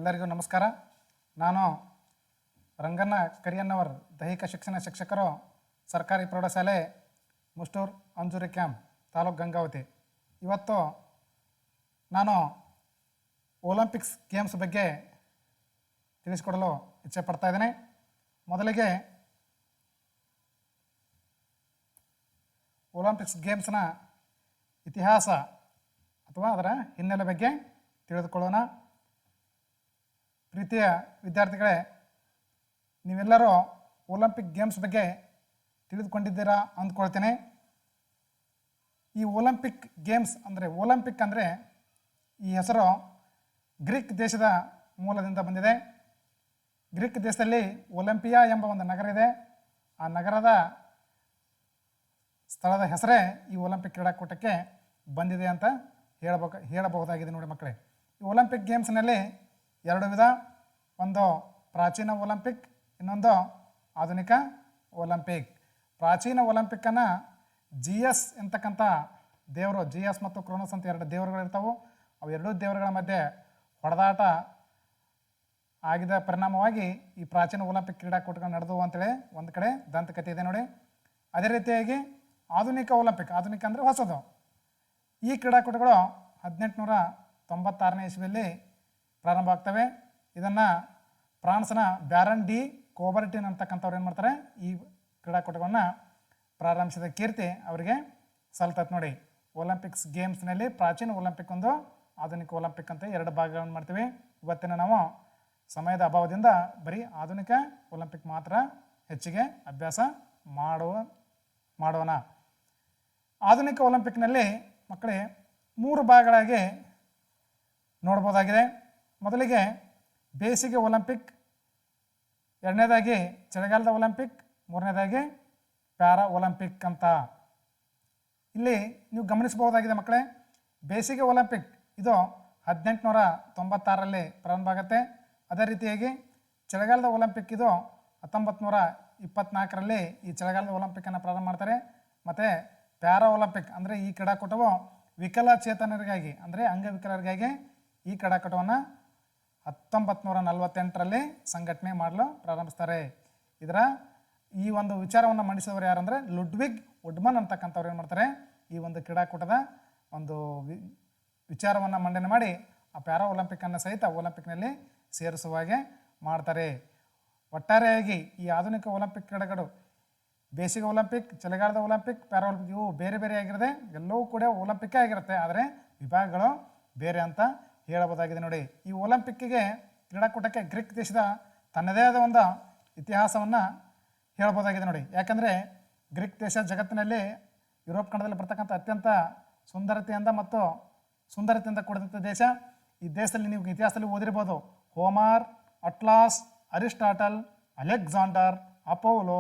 ಎಲ್ಲರಿಗೂ ನಮಸ್ಕಾರ. ನಾನು ರಂಗಣ್ಣ ಕರಿಯಣ್ಣವರ್, ದೈಹಿಕ ಶಿಕ್ಷಣ ಶಿಕ್ಷಕರು, ಸರ್ಕಾರಿ ಪ್ರೌಢಶಾಲೆ ಮುಷ್ಟೂರು ಅಂಜೂರಿ ಕ್ಯಾಂಪ್, ತಾಲೂಕು ಗಂಗಾವತಿ. ಇವತ್ತು ನಾನು ಒಲಿಂಪಿಕ್ಸ್ ಗೇಮ್ಸ್ ಬಗ್ಗೆ ತಿಳಿಸಿಕೊಡಲು ಇಚ್ಛೆ ಪಡ್ತಾ ಇದ್ದೇನೆ. ಮೊದಲಿಗೆ ಒಲಿಂಪಿಕ್ಸ್ ಗೇಮ್ಸ್ನ ಇತಿಹಾಸ ಅಥವಾ ಅದರ ಹಿನ್ನೆಲೆ ಬಗ್ಗೆ ತಿಳಿದುಕೊಳ್ಳೋಣ. ಪ್ರೀತಿಯ ವಿದ್ಯಾರ್ಥಿಗಳೇ, ನೀವೆಲ್ಲರೂ ಒಲಿಂಪಿಕ್ ಗೇಮ್ಸ್ ಬಗ್ಗೆ ತಿಳಿದುಕೊಂಡಿದ್ದೀರಾ ಅಂದ್ಕೊಳ್ತೇನೆ. ಈ ಒಲಿಂಪಿಕ್ ಗೇಮ್ಸ್ ಅಂದರೆ ಒಲಿಂಪಿಕ್ ಅಂದರೆ ಈ ಹೆಸರು ಗ್ರೀಕ್ ದೇಶದ ಮೂಲದಿಂದ ಬಂದಿದೆ. ಗ್ರೀಕ್ ದೇಶದಲ್ಲಿ ಒಲಿಂಪಿಯಾ ಎಂಬ ಒಂದು ನಗರ ಇದೆ. ಆ ನಗರದ ಸ್ಥಳದ ಹೆಸರೇ ಈ ಒಲಿಂಪಿಕ್ ಕ್ರೀಡಾಕೂಟಕ್ಕೆ ಬಂದಿದೆ ಅಂತ ಹೇಳಬಹುದಾಗಿದೆ. ನೋಡಿ ಮಕ್ಕಳೇ, ಈ ಒಲಿಂಪಿಕ್ ಗೇಮ್ಸ್ನಲ್ಲಿ ಎರಡು ವಿಧ. ಒಂದು ಪ್ರಾಚೀನ ಒಲಿಂಪಿಕ್, ಇನ್ನೊಂದು ಆಧುನಿಕ ಒಲಿಂಪಿಕ್. ಪ್ರಾಚೀನ ಒಲಿಂಪಿಕ್ಕನ್ನು ಜಿಯಸ್ ಎಂತಕ್ಕಂಥ ದೇವರು, ಜಿಯಸ್ ಮತ್ತು ಕ್ರೋನಸ್ ಅಂತ ಎರಡು ದೇವರುಗಳಿರ್ತಾವೆ. ಅವು ಎರಡೂ ದೇವರುಗಳ ಮಧ್ಯೆ ಹೊಡೆದಾಟ ಆಗಿದ ಪರಿಣಾಮವಾಗಿ ಈ ಪ್ರಾಚೀನ ಒಲಿಂಪಿಕ್ ಕ್ರೀಡಾಕೂಟಗಳು ನಡೆದವು ಅಂತೇಳಿ ಒಂದು ಕಡೆ ದಂತಕಥೆ ಇದೆ ನೋಡಿ. ಅದೇ ರೀತಿಯಾಗಿ ಆಧುನಿಕ ಒಲಿಂಪಿಕ್, ಆಧುನಿಕ ಅಂದರೆ ಹೊಸದು. ಈ ಕ್ರೀಡಾಕೂಟಗಳು 1896ನೇ ಇಸ್ವಿಯಲ್ಲಿ ಪ್ರಾರಂಭ ಆಗ್ತವೆ. ಇದನ್ನು ಫ್ರಾನ್ಸ್ನ ಬ್ಯಾರನ್ ಡಿ ಕೋಬರ್ಟಿನ್ ಅಂತಕ್ಕಂಥವ್ರು ಏನು ಮಾಡ್ತಾರೆ, ಈ ಕ್ರೀಡಾಕೂಟಗಳನ್ನು ಪ್ರಾರಂಭಿಸಿದ ಕೀರ್ತಿ ಅವರಿಗೆ ಸಲ್ತತ್ ನೋಡಿ. ಒಲಿಂಪಿಕ್ಸ್ ಗೇಮ್ಸ್ನಲ್ಲಿ ಪ್ರಾಚೀನ ಒಲಿಂಪಿಕ್ ಒಂದು, ಆಧುನಿಕ ಒಲಿಂಪಿಕ್ ಅಂತ ಎರಡು ಭಾಗಗಳನ್ನು ಮಾಡ್ತೀವಿ. ಇವತ್ತಿನ ನಾವು ಸಮಯದ ಅಭಾವದಿಂದ ಬರೀ ಆಧುನಿಕ ಒಲಿಂಪಿಕ್ ಮಾತ್ರ ಹೆಚ್ಚಿಗೆ ಅಭ್ಯಾಸ ಮಾಡೋಣ. ಆಧುನಿಕ ಒಲಿಂಪಿಕ್ನಲ್ಲಿ ಮಕ್ಕಳೇ 3 ಭಾಗಗಳಾಗಿ ನೋಡ್ಬೋದಾಗಿದೆ. ಮೊದಲಿಗೆ ಬೇಸಿಗೆ ಒಲಿಂಪಿಕ್, ಎರಡನೇದಾಗಿ ಚಳಿಗಾಲದ ಒಲಿಂಪಿಕ್, ಮೂರನೇದಾಗಿ ಪ್ಯಾರಾ ಒಲಿಂಪಿಕ್ ಅಂತ. ಇಲ್ಲಿ ನೀವು ಗಮನಿಸಬಹುದಾಗಿದೆ ಮಕ್ಕಳೇ, ಬೇಸಿಗೆ ಒಲಿಂಪಿಕ್ ಇದು 1896ರಲ್ಲಿ ಪ್ರಾರಂಭ ಆಗುತ್ತೆ. ಅದೇ ರೀತಿಯಾಗಿ ಚಳಿಗಾಲದ ಒಲಿಂಪಿಕ್ ಇದು 1924ರಲ್ಲಿ ಈ ಚಳಿಗಾಲದ ಒಲಿಂಪಿಕ್ಕನ್ನು ಪ್ರಾರಂಭ ಮಾಡ್ತಾರೆ. ಮತ್ತು ಪ್ಯಾರಾ ಒಲಿಂಪಿಕ್ ಅಂದರೆ ಈ ಕ್ರೀಡಾಕೂಟವು ವಿಕಲಚೇತನರಿಗಾಗಿ ಅಂದರೆ ಅಂಗವಿಕಲರಿಗಾಗಿ ಈ ಕ್ರೀಡಾಕೂಟವನ್ನು 1948ರಲ್ಲಿ ಸಂಘಟನೆ ಮಾಡಲು ಪ್ರಾರಂಭಿಸ್ತಾರೆ. ಇದರ ಈ ಒಂದು ವಿಚಾರವನ್ನು ಮಂಡಿಸಿದವರು ಯಾರಂದರೆ ಲುಡ್ವಿಗ್ ವುಡ್ಮನ್ ಅಂತಕ್ಕಂಥವ್ರು ಏನು ಮಾಡ್ತಾರೆ, ಈ ಒಂದು ಕ್ರೀಡಾಕೂಟದ ಒಂದು ವಿಚಾರವನ್ನು ಮಂಡನೆ ಮಾಡಿ ಆ ಪ್ಯಾರಾ ಒಲಿಂಪಿಕ್ಕನ್ನು ಸಹಿತ ಒಲಿಂಪಿಕ್ನಲ್ಲಿ ಸೇರಿಸುವ ಹಾಗೆ ಮಾಡ್ತಾರೆ. ಒಟ್ಟಾರೆಯಾಗಿ ಈ ಆಧುನಿಕ ಒಲಿಂಪಿಕ್ ಕ್ರೀಡೆಗಳು ಬೇಸಿಗೆ ಒಲಿಂಪಿಕ್, ಚಳಿಗಾಲದ ಒಲಿಂಪಿಕ್, ಪ್ಯಾರಾ ಒಲಿಂಪಿಕ್ ಇವು ಬೇರೆ ಬೇರೆ ಆಗಿರುತ್ತೆ. ಎಲ್ಲವೂ ಕೂಡ ಒಲಿಂಪಿಕ್ಕೇ ಆಗಿರುತ್ತೆ, ಆದರೆ ವಿಭಾಗಗಳು ಬೇರೆ ಅಂತ ಹೇಳಬಹುದಾಗಿದೆ ನೋಡಿ. ಈ ಒಲಿಂಪಿಕ್ಕಿಗೆ ಕ್ರೀಡಾಕೂಟಕ್ಕೆ ಗ್ರೀಕ್ ದೇಶದ ತನ್ನದೇ ಆದ ಒಂದು ಇತಿಹಾಸವನ್ನು ಹೇಳ್ಬೋದಾಗಿದೆ ನೋಡಿ. ಯಾಕಂದರೆ ಗ್ರೀಕ್ ದೇಶ ಜಗತ್ತಿನಲ್ಲಿ ಯುರೋಪ್ ಖಂಡದಲ್ಲಿ ಬರ್ತಕ್ಕಂಥ ಅತ್ಯಂತ ಸುಂದರತೆಯಿಂದ ಕೂಡಿದಂಥ ದೇಶ. ಈ ದೇಶದಲ್ಲಿ ನೀವು ಇತಿಹಾಸದಲ್ಲಿ ಓದಿರ್ಬೋದು, Homer, Atlas, Aristotle, Alexander, Apollo,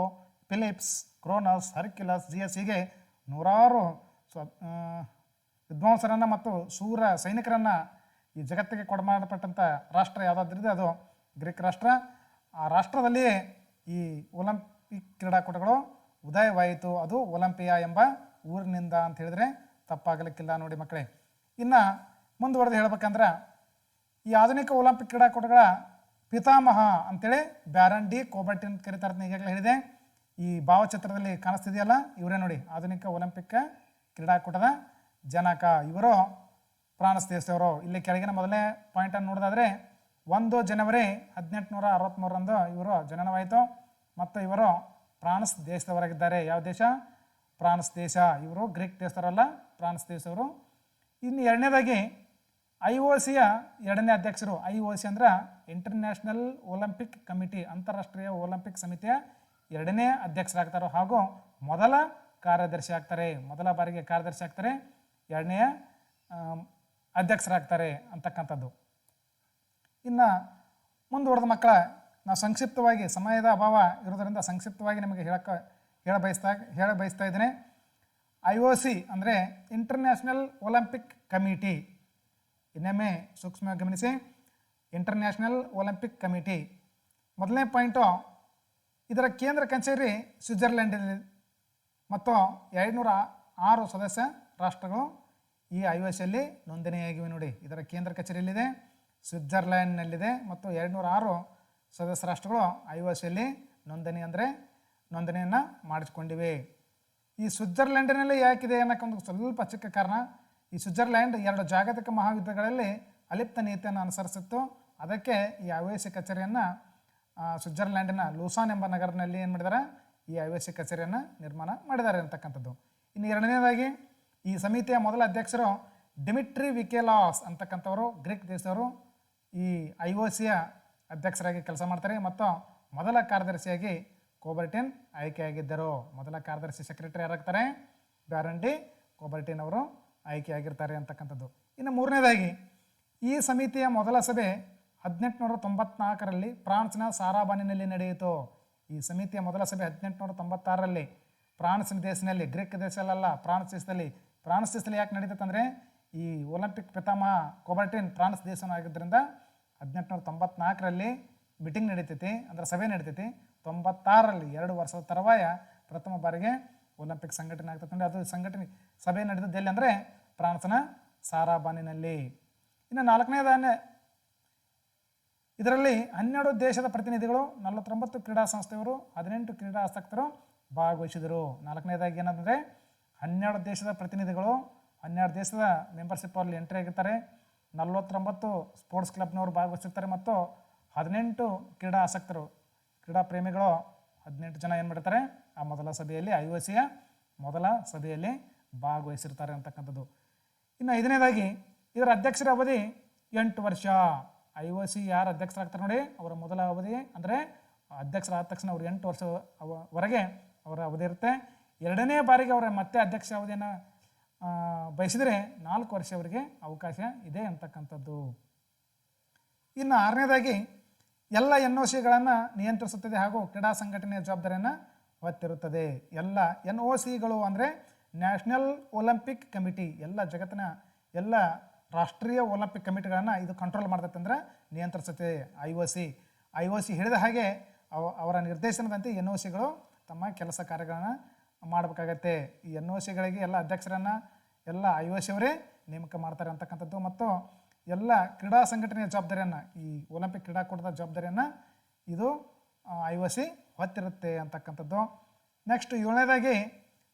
Philips, Cronus, Hercules, Zeus ಹೀಗೆ ನೂರಾರು ವಿದ್ವಾಂಸರನ್ನು ಮತ್ತು ಶೂರ ಸೈನಿಕರನ್ನು ಈ ಜಗತ್ತಿಗೆ ಕೊಡಮಾಡಪಟ್ಟಂಥ ರಾಷ್ಟ್ರ ಯಾವುದಾದ್ರಿದೆ ಅದು ಗ್ರೀಕ್ ರಾಷ್ಟ್ರ. ಆ ರಾಷ್ಟ್ರದಲ್ಲಿ ಈ ಒಲಿಂಪಿಕ್ ಕ್ರೀಡಾಕೂಟಗಳು ಉದಯವಾಯಿತು. ಅದು ಒಲಿಂಪಿಯಾ ಎಂಬ ಊರಿನಿಂದ ಅಂತ ಹೇಳಿದರೆ ತಪ್ಪಾಗಲಿಕ್ಕಿಲ್ಲ ನೋಡಿ ಮಕ್ಕಳೇ. ಇನ್ನು ಮುಂದುವರೆದು ಹೇಳ್ಬೇಕಂದ್ರೆ ಈ ಆಧುನಿಕ ಒಲಿಂಪಿಕ್ ಕ್ರೀಡಾಕೂಟಗಳ ಪಿತಾಮಹ ಅಂತೇಳಿ ಬ್ಯಾರನ್ ಡಿ ಕೋಬರ್ಟಿನ್ ಕರೀತಾರೆ. ಈಗಾಗಲೇ ಹೇಳಿದೆ, ಈ ಭಾವಚಿತ್ರದಲ್ಲಿ ಕಾಣಿಸ್ತಿದೆಯಲ್ಲ, ಇವರೇ ನೋಡಿ ಆಧುನಿಕ ಒಲಿಂಪಿಕ್ ಕ್ರೀಡಾಕೂಟದ ಜನಕ. ಇವರು ಫ್ರಾನ್ಸ್ ದೇಶದವರು. ಇಲ್ಲಿ ಕೆಳಗಿನ ಮೊದಲನೇ ಪಾಯಿಂಟನ್ನು ನೋಡೋದಾದರೆ 1 ಜನವರಿ 1863ರಂದು ಇವರು ಜನನವಾಯಿತು ಮತ್ತು ಇವರು ಫ್ರಾನ್ಸ್ ದೇಶದವರಾಗಿದ್ದಾರೆ. ಯಾವ ದೇಶ? ಫ್ರಾನ್ಸ್ ದೇಶ. ಇವರು ಗ್ರೀಕ್ ದೇಶದವರಲ್ಲ, ಫ್ರಾನ್ಸ್ ದೇಶದವರು. ಇನ್ನು ಎರಡನೇದಾಗಿ IOCಯ ಎರಡನೇ ಅಧ್ಯಕ್ಷರು. IOC ಅಂದ್ರೆ ಇಂಟರ್ನ್ಯಾಷನಲ್ ಒಲಿಂಪಿಕ್ ಕಮಿಟಿ, ಅಂತಾರಾಷ್ಟ್ರೀಯ ಒಲಿಂಪಿಕ್ ಸಮಿತಿಯ ಎರಡನೇ ಅಧ್ಯಕ್ಷರಾಗ್ತಾರೆ ಹಾಗೂ ಮೊದಲ ಕಾರ್ಯದರ್ಶಿ ಆಗ್ತಾರೆ. ಮೊದಲ ಬಾರಿಗೆ ಕಾರ್ಯದರ್ಶಿ ಆಗ್ತಾರೆ, ಎರಡನೆಯ ಅಧ್ಯಕ್ಷರಾಗ್ತಾರೆ ಅಂತಕ್ಕಂಥದ್ದು. ಇನ್ನು ಮುಂದುವರೆದ ಮಕ್ಕಳ, ನಾವು ಸಂಕ್ಷಿಪ್ತವಾಗಿ, ಸಮಯದ ಅಭಾವ ಇರೋದರಿಂದ ಸಂಕ್ಷಿಪ್ತವಾಗಿ ನಿಮಗೆ ಹೇಳ ಬಯಸ್ತಾ ಇದ್ದೇನೆ. IOC ಅಂದರೆ ಇಂಟರ್ನ್ಯಾಷನಲ್ ಒಲಿಂಪಿಕ್ ಕಮಿಟಿ. ಇನ್ನೊಮ್ಮೆ ಸೂಕ್ಷ್ಮವಾಗಿ ಗಮನಿಸಿ, ಇಂಟರ್ನ್ಯಾಷನಲ್ ಒಲಿಂಪಿಕ್ ಕಮಿಟಿ. ಮೊದಲನೇ ಪಾಯಿಂಟು, ಇದರ ಕೇಂದ್ರ ಕಚೇರಿ ಸ್ವಿಟ್ಜರ್ಲೆಂಡಲ್ಲಿ ಮತ್ತು 206 ಸದಸ್ಯ ರಾಷ್ಟ್ರಗಳು ಈ IOCಯಲ್ಲಿ ನೋಂದಣಿಯಾಗಿವೆ ನೋಡಿ. ಇದರ ಕೇಂದ್ರ ಕಚೇರಿಯಲ್ಲಿದೆ ಸ್ವಿಟ್ಜರ್ಲ್ಯಾಂಡ್ನಲ್ಲಿದೆ ಮತ್ತು 206 ಸದಸ್ಯ ರಾಷ್ಟ್ರಗಳು IOCಯಲ್ಲಿ ನೋಂದಣಿಯನ್ನು ಮಾಡಿಸಿಕೊಂಡಿವೆ. ಈ ಸ್ವಿಟ್ಜರ್ಲ್ಯಾಂಡಿನಲ್ಲಿ ಯಾಕಿದೆ ಅನ್ನೋಕ್ಕೆ ಒಂದು ಸ್ವಲ್ಪ ಚಿಕ್ಕ ಕಾರಣ. ಈ ಸ್ವಿಟ್ಜರ್ಲ್ಯಾಂಡ್ 2 ಜಾಗತಿಕ ಮಹಾಯುದ್ಧಗಳಲ್ಲಿ ಅಲಿಪ್ತ ನೀತಿಯನ್ನು ಅನುಸರಿಸಿತ್ತು. ಅದಕ್ಕೆ ಈ IOC ಕಚೇರಿಯನ್ನು ಸ್ವಿಟ್ಜರ್ಲ್ಯಾಂಡಿನ ಲೂಸಾನ್ ಎಂಬ ನಗರದಲ್ಲಿ ಏನು ಮಾಡಿದ್ದಾರೆ, ಈ IOC ಕಚೇರಿಯನ್ನು ನಿರ್ಮಾಣ ಮಾಡಿದ್ದಾರೆ ಅಂತಕ್ಕಂಥದ್ದು. ಇನ್ನು ಎರಡನೇದಾಗಿ ಈ ಸಮಿತಿಯ ಮೊದಲ ಅಧ್ಯಕ್ಷರು ಡಿಮಿಟ್ರಿ ವಿಕೆಲಾಸ್ ಅಂತಕ್ಕಂಥವರು ಗ್ರೀಕ್ ದೇಶದವರು ಈ IOCಯ ಅಧ್ಯಕ್ಷರಾಗಿ ಕೆಲಸ ಮಾಡ್ತಾರೆ ಮತ್ತು ಮೊದಲ ಕಾರ್ಯದರ್ಶಿಯಾಗಿ ಕೋಬರ್ಟಿನ್ ಆಯ್ಕೆಯಾಗಿದ್ದರು. ಮೊದಲ ಕಾರ್ಯದರ್ಶಿ ಸೆಕ್ರೆಟರಿ ಯಾರಾಗ್ತಾರೆ, ಬ್ಯಾರನ್ ಕೋಬರ್ಟಿನ್ ಅವರು ಆಯ್ಕೆಯಾಗಿರ್ತಾರೆ ಅಂತಕ್ಕಂಥದ್ದು. ಇನ್ನು ಮೂರನೇದಾಗಿ ಈ ಸಮಿತಿಯ ಮೊದಲ ಸಭೆ 1894ರಲ್ಲಿ ಫ್ರಾನ್ಸ್ನ ಸಾರಾಬಾನಿನಲ್ಲಿ ನಡೆಯಿತು. ಈ ಸಮಿತಿಯ ಮೊದಲ ಸಭೆ 1896ರಲ್ಲಿ ಫ್ರಾನ್ಸ್ ದೇಶದಲ್ಲಿ, ಗ್ರೀಕ್ ದೇಶದಲ್ಲ, ಫ್ರಾನ್ಸ್ ದೇಶದಲ್ಲಿ ಯಾಕೆ ನಡೀತೈತೆ ಈ ಒಲಿಂಪಿಕ್ ಪಿತಾಮಹ ಕೋಬರ್ಟಿನ್ ಫ್ರಾನ್ಸ್ ದೇಶನಾಗಿದ್ದರಿಂದ 1894ರಲ್ಲಿ ಮೀಟಿಂಗ್ ನಡೀತೈತಿ, ಅಂದರೆ ಸಭೆ ನಡೀತೈತಿ. 96ರಲ್ಲಿ 2 ವರ್ಷದ ತರುವಾಯ ಪ್ರಥಮ ಬಾರಿಗೆ ಒಲಿಂಪಿಕ್ ಸಂಘಟನೆ ಆಗ್ತದೆ. ಅದು ಸಭೆ ನಡೆದಿದ್ದು ಎಲ್ಲಿ ಅಂದರೆ ಫ್ರಾನ್ಸ್ನ ಸಾರಾಬಾನಿನಲ್ಲಿ. ಇನ್ನು 4ನೇದಾನೆ ಇದರಲ್ಲಿ 12 ದೇಶದ ಪ್ರತಿನಿಧಿಗಳು, 49 ಕ್ರೀಡಾ ಸಂಸ್ಥೆಯವರು, 18 ಕ್ರೀಡಾ ಆಸಕ್ತರು ಭಾಗವಹಿಸಿದರು. 4ನೇದಾಗಿ ಏನಂದರೆ 12 ದೇಶದ ಪ್ರತಿನಿಧಿಗಳು, 12 ದೇಶದ ಮೆಂಬರ್ಶಿಪ್ ಅಲ್ಲಿ ಎಂಟ್ರಿ ಆಗಿರ್ತಾರೆ, 49 ಸ್ಪೋರ್ಟ್ಸ್ ಕ್ಲಬ್ನವರು ಭಾಗವಹಿಸಿರ್ತಾರೆ ಮತ್ತು 18 ಕ್ರೀಡಾ ಆಸಕ್ತರು, ಕ್ರೀಡಾ ಪ್ರೇಮಿಗಳು 18 ಜನ ಏನು ಮಾಡಿರ್ತಾರೆ ಆ ಮೊದಲ ಸಭೆಯಲ್ಲಿ, IOCಯ ಮೊದಲ ಸಭೆಯಲ್ಲಿ ಭಾಗವಹಿಸಿರ್ತಾರೆ ಅಂತಕ್ಕಂಥದ್ದು. ಇನ್ನು 5ನೇದಾಗಿ ಇದರ ಅಧ್ಯಕ್ಷರ ಅವಧಿ 8 ವರ್ಷ. IOC ಯಾರು ಅಧ್ಯಕ್ಷರಾಗ್ತಾರೆ ನೋಡಿ, ಅವರ ಮೊದಲ ಅವಧಿ ಅಂದರೆ ಅಧ್ಯಕ್ಷರಾದ ತಕ್ಷಣ ಅವರು 8 ವರ್ಷವರೆಗೆ ಅವರ ಅವಧಿ ಇರುತ್ತೆ. 2ನೇ ಬಾರಿಗೆ ಅವರ ಮತ್ತೆ ಅಧ್ಯಕ್ಷ ಅವಧಿಯನ್ನು ಬಯಸಿದರೆ 4 ವರ್ಷವರೆಗೆ ಅವಕಾಶ ಇದೆ ಅಂತಕ್ಕಂಥದ್ದು. ಇನ್ನು 6ನೇದಾಗಿ ಎಲ್ಲ NOCಗಳನ್ನು ನಿಯಂತ್ರಿಸುತ್ತದೆ ಹಾಗೂ ಕ್ರೀಡಾ ಸಂಘಟನೆಯ ಜವಾಬ್ದಾರಿಯನ್ನು ಹೊತ್ತಿರುತ್ತದೆ. ಎಲ್ಲ NOCಗಳು ಅಂದರೆ ನ್ಯಾಷನಲ್ ಒಲಿಂಪಿಕ್ ಕಮಿಟಿ, ಎಲ್ಲ ಜಗತ್ತಿನ ಎಲ್ಲ ರಾಷ್ಟ್ರೀಯ ಒಲಿಂಪಿಕ್ ಕಮಿಟಿಗಳನ್ನು ಇದು ಕಂಟ್ರೋಲ್ ಮಾಡ್ತೈತೆ, ಅಂದರೆ ನಿಯಂತ್ರಿಸುತ್ತೆ IOC ಹೇಳಿದ ಹಾಗೆ ಅವರ ನಿರ್ದೇಶನದಂತೆ NOCಗಳು ತಮ್ಮ ಕೆಲಸ ಕಾರ್ಯಗಳನ್ನು ಮಾಡಬೇಕಾಗತ್ತೆ. ಈ NOCಗಳಿಗೆ ಎಲ್ಲ ಅಧ್ಯಕ್ಷರನ್ನು ಎಲ್ಲ IOC ಅವರೇ ನೇಮಕ ಮಾಡ್ತಾರೆ ಅಂತಕ್ಕಂಥದ್ದು. ಮತ್ತು ಎಲ್ಲ ಕ್ರೀಡಾ ಸಂಘಟನೆಯ ಜವಾಬ್ದಾರಿಯನ್ನು, ಈ ಒಲಿಂಪಿಕ್ ಕ್ರೀಡಾಕೂಟದ ಜವಾಬ್ದಾರಿಯನ್ನು ಇದು IOC ಹೊತ್ತಿರುತ್ತೆ ಅಂತಕ್ಕಂಥದ್ದು. ನೆಕ್ಸ್ಟ್ 7ನೇದಾಗಿ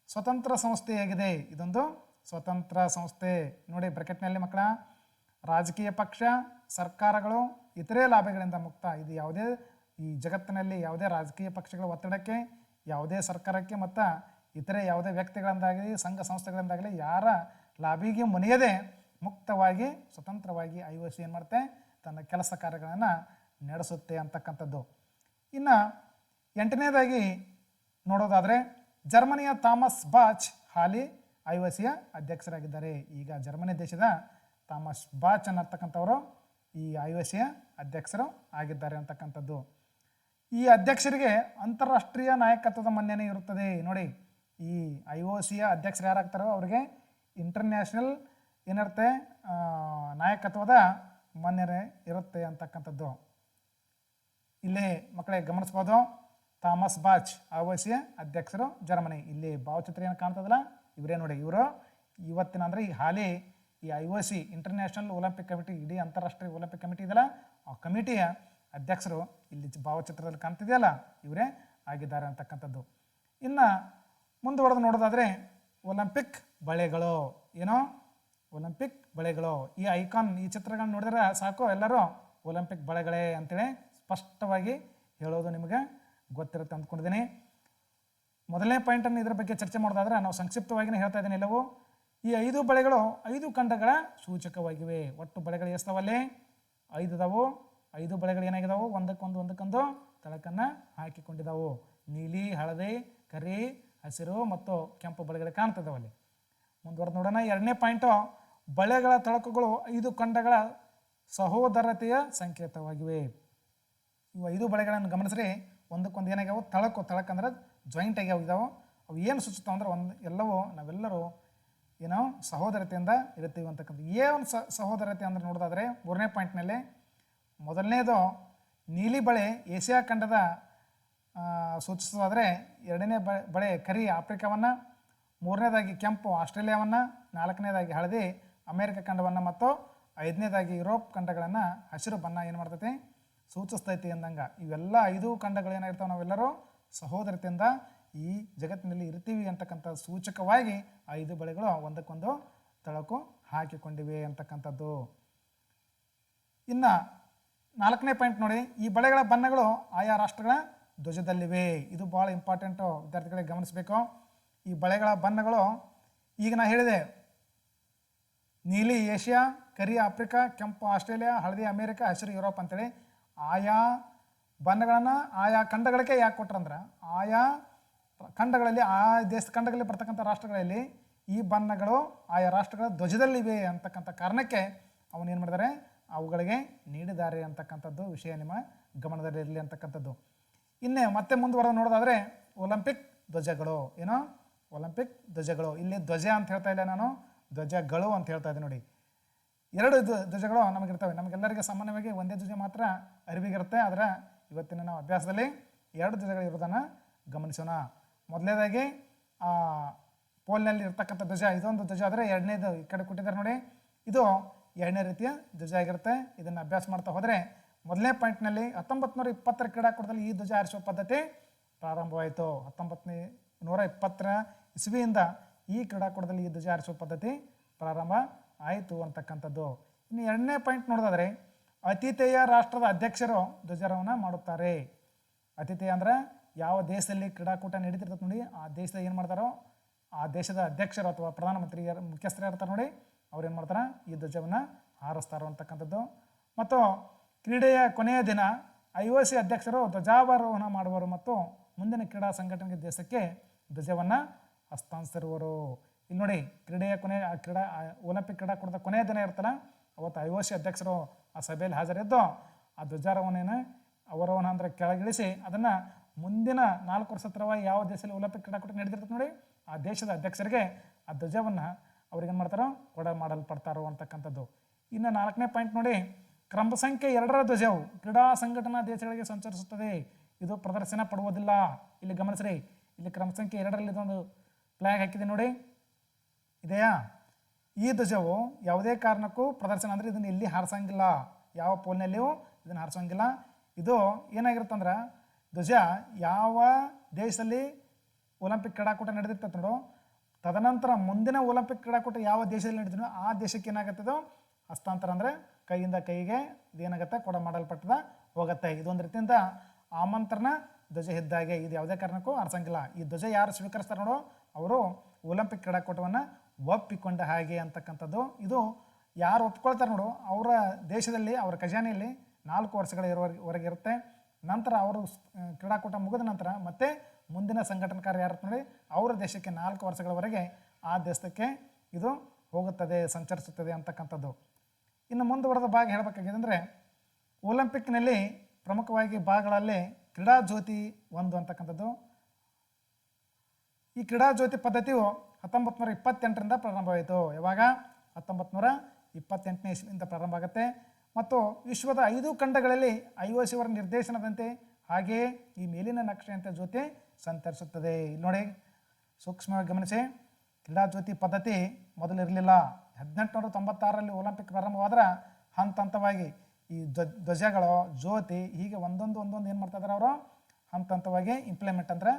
ಸ್ವತಂತ್ರ ಸಂಸ್ಥೆಯಾಗಿದೆ. ಇದೊಂದು ಸ್ವತಂತ್ರ ಸಂಸ್ಥೆ ನೋಡಿ ಬ್ರಾಕೆಟ್ನಲ್ಲಿ ಮಕ್ಕಳ. ರಾಜಕೀಯ ಪಕ್ಷ, ಸರ್ಕಾರಗಳು, ಇತರೆ ಲಾಭಗಳಿಂದ ಮುಕ್ತ. ಇದು ಯಾವುದೇ ಈ ಜಗತ್ತಿನಲ್ಲಿ ಯಾವುದೇ ರಾಜಕೀಯ ಪಕ್ಷಗಳ ಒತ್ತಡಕ್ಕೆ, ಯಾವುದೇ ಸರ್ಕಾರಕ್ಕೆ ಮತ್ತು ಇತರೆ ಯಾವುದೇ ವ್ಯಕ್ತಿಗಳಿಂದಾಗಲಿ ಸಂಘ ಸಂಸ್ಥೆಗಳಿಂದಾಗಲಿ ಯಾರ ಲಾಭಿಗೆ ಮುನಿಯದೆ ಮುಕ್ತವಾಗಿ ಸ್ವತಂತ್ರವಾಗಿ IOC ಏನು ಮಾಡುತ್ತೆ, ತನ್ನ ಕೆಲಸ ಕಾರ್ಯಗಳನ್ನು ನಡೆಸುತ್ತೆ ಅಂತಕ್ಕಂಥದ್ದು. ಇನ್ನು 8ನೇದಾಗಿ ನೋಡೋದಾದರೆ ಜರ್ಮನಿಯ ಥಾಮಸ್ ಬಾಚ್ ಹಾಲಿ IOCಯ ಅಧ್ಯಕ್ಷರಾಗಿದ್ದಾರೆ. ಈಗ ಜರ್ಮನಿ ದೇಶದ ಥಾಮಸ್ ಬಾಚ್ ಅನ್ನತಕ್ಕಂಥವರು ಈ IOCಯ ಅಧ್ಯಕ್ಷರು ಆಗಿದ್ದಾರೆ ಅಂತಕ್ಕಂಥದ್ದು. ಈ ಅಧ್ಯಕ್ಷರಿಗೆ ಅಂತಾರಾಷ್ಟ್ರೀಯ ನಾಯಕತ್ವದ ಮನ್ನಣೆ ಇರುತ್ತದೆ. ನೋಡಿ ಈ IOCಯ ಅಧ್ಯಕ್ಷರು ಯಾರಾಗ್ತಾರೋ ಅವರಿಗೆ ಇಂಟರ್ನ್ಯಾಷನಲ್ ಏನಿರುತ್ತೆ ನಾಯಕತ್ವದ ಮನ್ನಣೆ ಇರುತ್ತೆ ಅಂತಕ್ಕಂಥದ್ದು. ಇಲ್ಲಿ ಮಕ್ಕಳೇ ಗಮನಿಸ್ಬೋದು, ಥಾಮಸ್ ಬಾಚ್ IOCಯ ಅಧ್ಯಕ್ಷರು ಜರ್ಮನಿ. ಇಲ್ಲಿ ಭಾವಚಿತ್ರ ಏನು ಕಾಣ್ತದಲ್ಲ ಇವರೇ ನೋಡಿ. ಇವರು ಇವತ್ತಿನ ಅಂದರೆ ಈ ಹಾಲಿ ಈ IOC ಇಂಟರ್ನ್ಯಾಷನಲ್ ಒಲಿಂಪಿಕ್ ಕಮಿಟಿ, ಇಡೀ ಅಂತಾರಾಷ್ಟ್ರೀಯ ಒಲಿಂಪಿಕ್ ಕಮಿಟಿ ಇದೆಯಲ್ಲ ಆ ಕಮಿಟಿಯ ಅಧ್ಯಕ್ಷರು ಇಲ್ಲಿ ಭಾವಚಿತ್ರದಲ್ಲಿ ಕಾಣ್ತಿದೆಯಲ್ಲ ಇವರೇ ಆಗಿದ್ದಾರೆ ಅಂತಕ್ಕಂಥದ್ದು. ಇನ್ನು ಮುಂದುವರೆದು ನೋಡೋದಾದರೆ ಒಲಿಂಪಿಕ್ ಬಳೆಗಳು, ಏನೋ ಒಲಿಂಪಿಕ್ ಬಳೆಗಳು, ಈ ಐಕಾನ್ ಈ ಚಿತ್ರಗಳನ್ನ ನೋಡಿದ್ರೆ ಸಾಕು ಎಲ್ಲರೂ ಒಲಿಂಪಿಕ್ ಬಳೆಗಳೇ ಅಂತೇಳಿ ಸ್ಪಷ್ಟವಾಗಿ ಹೇಳೋದು ನಿಮಗೆ ಗೊತ್ತಿರುತ್ತೆ ಅಂದ್ಕೊಂಡಿದ್ದೀನಿ. ಮೊದಲನೇ ಪಾಯಿಂಟನ್ನು ಇದರ ಬಗ್ಗೆ ಚರ್ಚೆ ಮಾಡೋದಾದ್ರೆ ನಾವು ಸಂಕ್ಷಿಪ್ತವಾಗಿಯೇ ಹೇಳ್ತಾ ಇದ್ದೀನಿ ಎಲ್ಲವೂ. ಈ 5 ಬಳೆಗಳು 5 ಖಂಡಗಳ ಸೂಚಕವಾಗಿವೆ. ಒಟ್ಟು ಬಳೆಗಳು ಎಷ್ಟವಲ್ಲಿ 5 ಇದಾವು. 5 ಬಳೆಗಳು ಏನಾಗಿದ್ದಾವೆ, ಒಂದಕ್ಕೊಂದು ತಳಕನ್ನು ಹಾಕಿಕೊಂಡಿದ್ದಾವೆ. ನೀಲಿ, ಹಳದಿ, ಕರಿ, ಹಸಿರು ಮತ್ತು ಕೆಂಪು ಬಳೆಗಳು ಕಾಣ್ತಿದ್ದಾವಲ್ಲಿ. ಮುಂದುವರೆದು ನೋಡೋಣ. 2ನೇ ಪಾಯಿಂಟು, ಬಳೆಗಳ ತಳಕುಗಳು 5 ಖಂಡಗಳ ಸಹೋದರತೆಯ ಸಂಕೇತವಾಗಿವೆ. ಇವು 5 ಬಳೆಗಳನ್ನು ಗಮನಿಸ್ರಿ, ಒಂದಕ್ಕೊಂದು ಏನಾಗ್ಯಾವು, ತಳಕಂದ್ರೆ ಜಾಯಿಂಟ್ ಆಗ್ಯಾವ ಇದಾವೆ. ಅವು ಏನು ಸೂಚಿಸ್ತಾವೆ ಅಂದ್ರೆ ಎಲ್ಲವೂ ನಾವೆಲ್ಲರೂ ಏನೋ ಸಹೋದರತೆಯಿಂದ ಇರ್ತೀವಿ ಅಂತಕ್ಕಂಥ. ಏನು ಸಹೋದರತೆ ಅಂದ್ರೆ ನೋಡೋದಾದರೆ 3ನೇ ಪಾಯಿಂಟ್ನಲ್ಲಿ ಮೊದಲನೇದು ನೀಲಿ ಬಳೆ ಏಷ್ಯಾ ಖಂಡದ ಸೂಚಿಸೋದಾದರೆ, 2ನೇ ಬಳೆ ಕರಿ ಆಫ್ರಿಕಾವನ್ನು, 3ನೇದಾಗಿ ಕೆಂಪು ಆಸ್ಟ್ರೇಲಿಯಾವನ್ನು, 4ನೇದಾಗಿ ಹಳದಿ ಅಮೇರಿಕ ಖಂಡವನ್ನು ಮತ್ತು ಐದನೇದಾಗಿ ಯುರೋಪ್ ಖಂಡಗಳನ್ನು ಹಸಿರು ಬಣ್ಣ ಏನು ಮಾಡ್ತೈತಿ ಸೂಚಿಸ್ತೈತಿ ಅಂದಂಗೆ. ಇವೆಲ್ಲ 5 ಖಂಡಗಳೇನಾಗಿರ್ತಾವೆ, ನಾವೆಲ್ಲರೂ ಸಹೋದರತೆಯಿಂದ ಈ ಜಗತ್ತಿನಲ್ಲಿ ಇರ್ತೀವಿ ಅಂತಕ್ಕಂಥ ಸೂಚಕವಾಗಿ 5 ಬಳೆಗಳು ಒಂದಕ್ಕೊಂದು ತಳಕು ಹಾಕಿಕೊಂಡಿವೆ ಅಂತಕ್ಕಂಥದ್ದು. ಇನ್ನು 4ನೇ ಪಾಯಿಂಟ್ ನೋಡಿ, ಈ ಬಳೆಗಳ ಬಣ್ಣಗಳು ಆಯಾ ರಾಷ್ಟ್ರಗಳ ಧ್ವಜದಲ್ಲಿವೆ. ಇದು ಭಾಳ ಇಂಪಾರ್ಟೆಂಟು, ವಿದ್ಯಾರ್ಥಿಗಳಿಗೆ ಗಮನಿಸಬೇಕು. ಈ ಬಳೆಗಳ ಬಣ್ಣಗಳು ಈಗ ನಾ ಹೇಳಿದೆ, ನೀಲಿ ಏಷ್ಯಾ, ಕರಿ ಆಫ್ರಿಕಾ, ಕೆಂಪು ಆಸ್ಟ್ರೇಲಿಯಾ, ಹಳದಿ ಅಮೇರಿಕಾ, ಹಸಿರು ಯುರೋಪ್ ಅಂತೇಳಿ ಆಯಾ ಬಣ್ಣಗಳನ್ನು ಆಯಾ ಖಂಡಗಳಿಗೆ ಯಾಕೆ ಕೊಟ್ರಂದ್ರೆ, ಆಯಾ ಖಂಡಗಳಲ್ಲಿ ಖಂಡಗಳಲ್ಲಿ ಬರ್ತಕ್ಕಂಥ ರಾಷ್ಟ್ರಗಳಲ್ಲಿ ಈ ಬಣ್ಣಗಳು ಆಯಾ ರಾಷ್ಟ್ರಗಳ ಧ್ವಜದಲ್ಲಿವೆ ಅಂತಕ್ಕಂಥ ಕಾರಣಕ್ಕೆ ಅವನೇನು ಮಾಡಿದ್ದಾರೆ, ಅವುಗಳಿಗೆ ನೀಡಿದ್ದಾರೆ ಅಂತಕ್ಕಂಥದ್ದು ವಿಷಯ ನಿಮ್ಮ ಗಮನದಲ್ಲಿರಲಿ ಅಂತಕ್ಕಂಥದ್ದು. ಇನ್ನೇ ಮತ್ತೆ ಮುಂದುವರೆದು ನೋಡೋದಾದರೆ ಒಲಿಂಪಿಕ್ ಧ್ವಜಗಳು. ಏನೋ ಒಲಿಂಪಿಕ್ ಧ್ವಜಗಳು, ಇಲ್ಲಿ ಧ್ವಜ ಅಂತ ಹೇಳ್ತಾ ಇಲ್ಲ ನಾನು, ಧ್ವಜಗಳು ಅಂತ ಹೇಳ್ತಾ ಇದ್ದೆ ನೋಡಿ. 2 ಧ್ವಜಗಳು ನಮಗಿರ್ತವೆ. ನಮಗೆಲ್ಲರಿಗೆ ಸಾಮಾನ್ಯವಾಗಿ ಒಂದೇ ಧ್ವಜ ಮಾತ್ರ ಅರಿವಿಗಿರುತ್ತೆ. ಆದರೆ ಇವತ್ತಿನ ನಾವು ಅಭ್ಯಾಸದಲ್ಲಿ 2 ಧ್ವಜಗಳು ಇರೋದನ್ನು ಗಮನಿಸೋಣ. ಮೊದಲನೇದಾಗಿ ಪೋಲ್ನಲ್ಲಿ ಇರ್ತಕ್ಕಂಥ ಧ್ವಜ, ಇದೊಂದು ಧ್ವಜ ಆದರೆ ಎರಡನೇದು ಈ ಕಡೆ ಕೊಟ್ಟಿದ್ದಾರೆ ನೋಡಿ, ಇದು 2ನೇ ರೀತಿಯ ಧ್ವಜ ಆಗಿರುತ್ತೆ. ಇದನ್ನು ಅಭ್ಯಾಸ ಮಾಡ್ತಾ ಹೋದರೆ ಮೊದಲನೇ ಪಾಯಿಂಟ್ನಲ್ಲಿ 1920ರ ಕ್ರೀಡಾಕೂಟದಲ್ಲಿ ಈ ಧ್ವಜ ಹಾರಿಸುವ ಪದ್ಧತಿ ಪ್ರಾರಂಭವಾಯಿತು. 1920ರ ಇಸ್ವಿಯಿಂದ ಈ ಕ್ರೀಡಾಕೂಟದಲ್ಲಿ ಈ ಧ್ವಜ ಹಾರಿಸುವ ಪದ್ಧತಿ ಪ್ರಾರಂಭ ಆಯಿತು ಅಂತಕ್ಕಂಥದ್ದು. ಇನ್ನು 2ನೇ ಪಾಯಿಂಟ್ ನೋಡೋದಾದರೆ ಅತಿಥೇಯ ರಾಷ್ಟ್ರದ ಅಧ್ಯಕ್ಷರು ಧ್ವಜಾರೋಹಣ ಮಾಡುತ್ತಾರೆ. ಅತಿಥೇಯ ಅಂದರೆ ಯಾವ ದೇಶದಲ್ಲಿ ಕ್ರೀಡಾಕೂಟ ನಡೀತಿರ್ತದೆ ನೋಡಿ, ಆ ದೇಶದಲ್ಲಿ ಏನು ಮಾಡ್ತಾರೋ ಆ ದೇಶದ ಅಧ್ಯಕ್ಷರು ಅಥವಾ ಪ್ರಧಾನಮಂತ್ರಿ ಮುಖ್ಯಸ್ಥರು ಇರ್ತಾರೆ ನೋಡಿ, ಅವ್ರು ಏನು ಮಾಡ್ತಾರೆ, ಈ ಧ್ವಜವನ್ನು ಹಾರಿಸ್ತಾರೋ ಅಂತಕ್ಕಂಥದ್ದು. ಮತ್ತು ಕ್ರೀಡೆಯ ಕೊನೆಯ ದಿನ IOC ಅಧ್ಯಕ್ಷರು ಧ್ವಜಾರೋಹಣ ಮಾಡುವರು ಮತ್ತು ಮುಂದಿನ ಕ್ರೀಡಾ ಸಂಘಟನೆಗೆ ದೇಶಕ್ಕೆ ಧ್ವಜವನ್ನು ಹಸ್ತಾಂತರಿಸುವರು. ಇಲ್ಲಿ ನೋಡಿ, ಕ್ರೀಡೆಯ ಒಲಿಂಪಿಕ್ ಕ್ರೀಡಾಕೂಟದ ಕೊನೆಯ ದಿನ ಇರ್ತಲ್ಲ, ಅವತ್ತು IOC ಅಧ್ಯಕ್ಷರು ಆ ಸಭೆಯಲ್ಲಿ ಹಾಜರಿದ್ದು ಆ ಅವರೋಹಣ ಅಂದರೆ ಕೆಳಗಿಳಿಸಿ ಅದನ್ನು ಮುಂದಿನ 4 ವರ್ಷ ತರವಾಗಿ ಯಾವ ದೇಶದಲ್ಲಿ ಒಲಿಂಪಿಕ್ ಕ್ರೀಡಾಕೂಟ ನಡೆದಿರ್ತದೆ ನೋಡಿ, ಆ ದೇಶದ ಅಧ್ಯಕ್ಷರಿಗೆ ಆ ಧ್ವಜವನ್ನು ಅವ್ರಿಗೇನು ಮಾಡ್ತಾರೋ ಮಾಡಲ್ಪಡ್ತಾರೋ ಅಂತಕ್ಕಂಥದ್ದು. ಇನ್ನು 4ನೇ ಪಾಯಿಂಟ್ ನೋಡಿ, ಕ್ರಮ ಸಂಖ್ಯೆ 2ರ ಧ್ವಜವು ಕ್ರೀಡಾ ಸಂಘಟನಾ ದೇಶಗಳಿಗೆ ಸಂಚರಿಸುತ್ತದೆ. ಇದು ಪ್ರದರ್ಶನ ಪಡುವುದಿಲ್ಲ. ಇಲ್ಲಿ ಗಮನಿಸ್ರಿ, ಇಲ್ಲಿ ಕ್ರಮ ಸಂಖ್ಯೆ 2ರಲ್ಲಿ ಇದೊಂದು ಫ್ಲ್ಯಾಗ್ ಹಾಕಿದೆ ನೋಡಿ, ಇದೆಯಾ? ಈ ಧ್ವಜವು ಯಾವುದೇ ಕಾರಣಕ್ಕೂ ಪ್ರದರ್ಶನ ಅಂದರೆ ಇದನ್ನು ಎಲ್ಲಿ ಹಾರಿಸಂಗಿಲ್ಲ, ಯಾವ ಪೋಲ್ನಲ್ಲಿಯೂ ಇದನ್ನು ಹಾರಿಸೋಂಗಿಲ್ಲ. ಇದು ಏನಾಗಿರುತ್ತಂದ್ರೆ, ಧ್ವಜ ಯಾವ ದೇಶದಲ್ಲಿ ಒಲಿಂಪಿಕ್ ಕ್ರೀಡಾಕೂಟ ನಡೆದಿರ್ತದೆ ನೋಡು, ತದನಂತರ ಮುಂದಿನ ಒಲಿಂಪಿಕ್ ಕ್ರೀಡಾಕೂಟ ಯಾವ ದೇಶದಲ್ಲಿ ನಡೀತೀನೋ ಆ ದೇಶಕ್ಕೆ ಏನಾಗುತ್ತದೋ ಹಸ್ತಾಂತರ ಅಂದರೆ ಕೈಯಿಂದ ಕೈಗೆ ಇದೇನಾಗುತ್ತೆ ಮಾಡಲ್ಪಟ್ಟದ ಹೋಗುತ್ತೆ. ಇದೊಂದು ರೀತಿಯಿಂದ ಆಮಂತ್ರಣ ಧ್ವಜ ಇದ್ದಾಗೆ, ಇದು ಯಾವುದೇ ಕಾರಣಕ್ಕೂ ಹಾರಿಸಂಗಿಲ್ಲ. ಈ ಧ್ವಜ ಯಾರು ಸ್ವೀಕರಿಸ್ತಾರೆ ನೋಡು, ಅವರು ಒಲಿಂಪಿಕ್ ಕ್ರೀಡಾಕೂಟವನ್ನು ಒಪ್ಪಿಕೊಂಡ ಹಾಗೆ ಅಂತಕ್ಕಂಥದ್ದು. ಇದು ಯಾರು ಒಪ್ಕೊಳ್ತಾರೆ ನೋಡು, ಅವರ ದೇಶದಲ್ಲಿ ಅವರ ಖಜಾನೆಯಲ್ಲಿ 4 ವರ್ಷಗಳ ವರೆಗೆ ಇರುತ್ತೆ. ನಂತರ ಅವರು ಕ್ರೀಡಾಕೂಟ ಮುಗಿದ ನಂತರ ಮತ್ತೆ ಮುಂದಿನ ಸಂಘಟನಕಾರ ಯಾರು ನೋಡಿ, ಅವರ ದೇಶಕ್ಕೆ 4 ವರ್ಷಗಳವರೆಗೆ ಆ ದೇಶಕ್ಕೆ ಇದು ಹೋಗುತ್ತದೆ, ಸಂಚರಿಸುತ್ತದೆ ಅಂತಕ್ಕಂಥದ್ದು. ಇನ್ನು ಮುಂದುವರೆದ ಭಾಗ ಹೇಳಬೇಕಾಗಿದೆ ಅಂದರೆ, ಒಲಿಂಪಿಕ್ನಲ್ಲಿ ಪ್ರಮುಖವಾಗಿ ಭಾಗಗಳಲ್ಲಿ ಕ್ರೀಡಾ ಜ್ಯೋತಿ ಒಂದು ಅಂತಕ್ಕಂಥದ್ದು. ಈ ಕ್ರೀಡಾ ಜ್ಯೋತಿ ಪದ್ಧತಿಯು 1928ರಿಂದ ಪ್ರಾರಂಭವಾಯಿತು. ಯಾವಾಗ? 1928ನೇ ಇಸ್ವಿಯಿಂದ ಪ್ರಾರಂಭ ಆಗುತ್ತೆ. ಮತ್ತು ವಿಶ್ವದ 5 ಖಂಡಗಳಲ್ಲಿ IOC ಅವರ ನಿರ್ದೇಶನದಂತೆ ಹಾಗೆಯೇ ಈ ಮೇಲಿನ ನಕ್ಷೆಯಂತೆ ಜ್ಯೋತಿ ಸಂಚರಿಸುತ್ತದೆ. ಇಲ್ಲಿ ನೋಡಿ, ಸೂಕ್ಷ್ಮವಾಗಿ ಗಮನಿಸಿ, ಕ್ರೀಡಾ ಜ್ಯೋತಿ ಪದ್ಧತಿ ಮೊದಲಿರಲಿಲ್ಲ. 1896ರಲ್ಲಿ ಒಲಿಂಪಿಕ್ ಪ್ರಾರಂಭವಾದ್ರೆ ಹಂತ ಹಂತವಾಗಿ ಈ ಧ್ವಜಗಳು, ಜ್ಯೋತಿ ಹೀಗೆ ಒಂದೊಂದು ಏನು ಮಾಡ್ತಾಯಿದ್ದಾರೆ ಅವರು, ಹಂತ ಹಂತವಾಗಿ ಇಂಪ್ಲಿಮೆಂಟ್ ಅಂದರೆ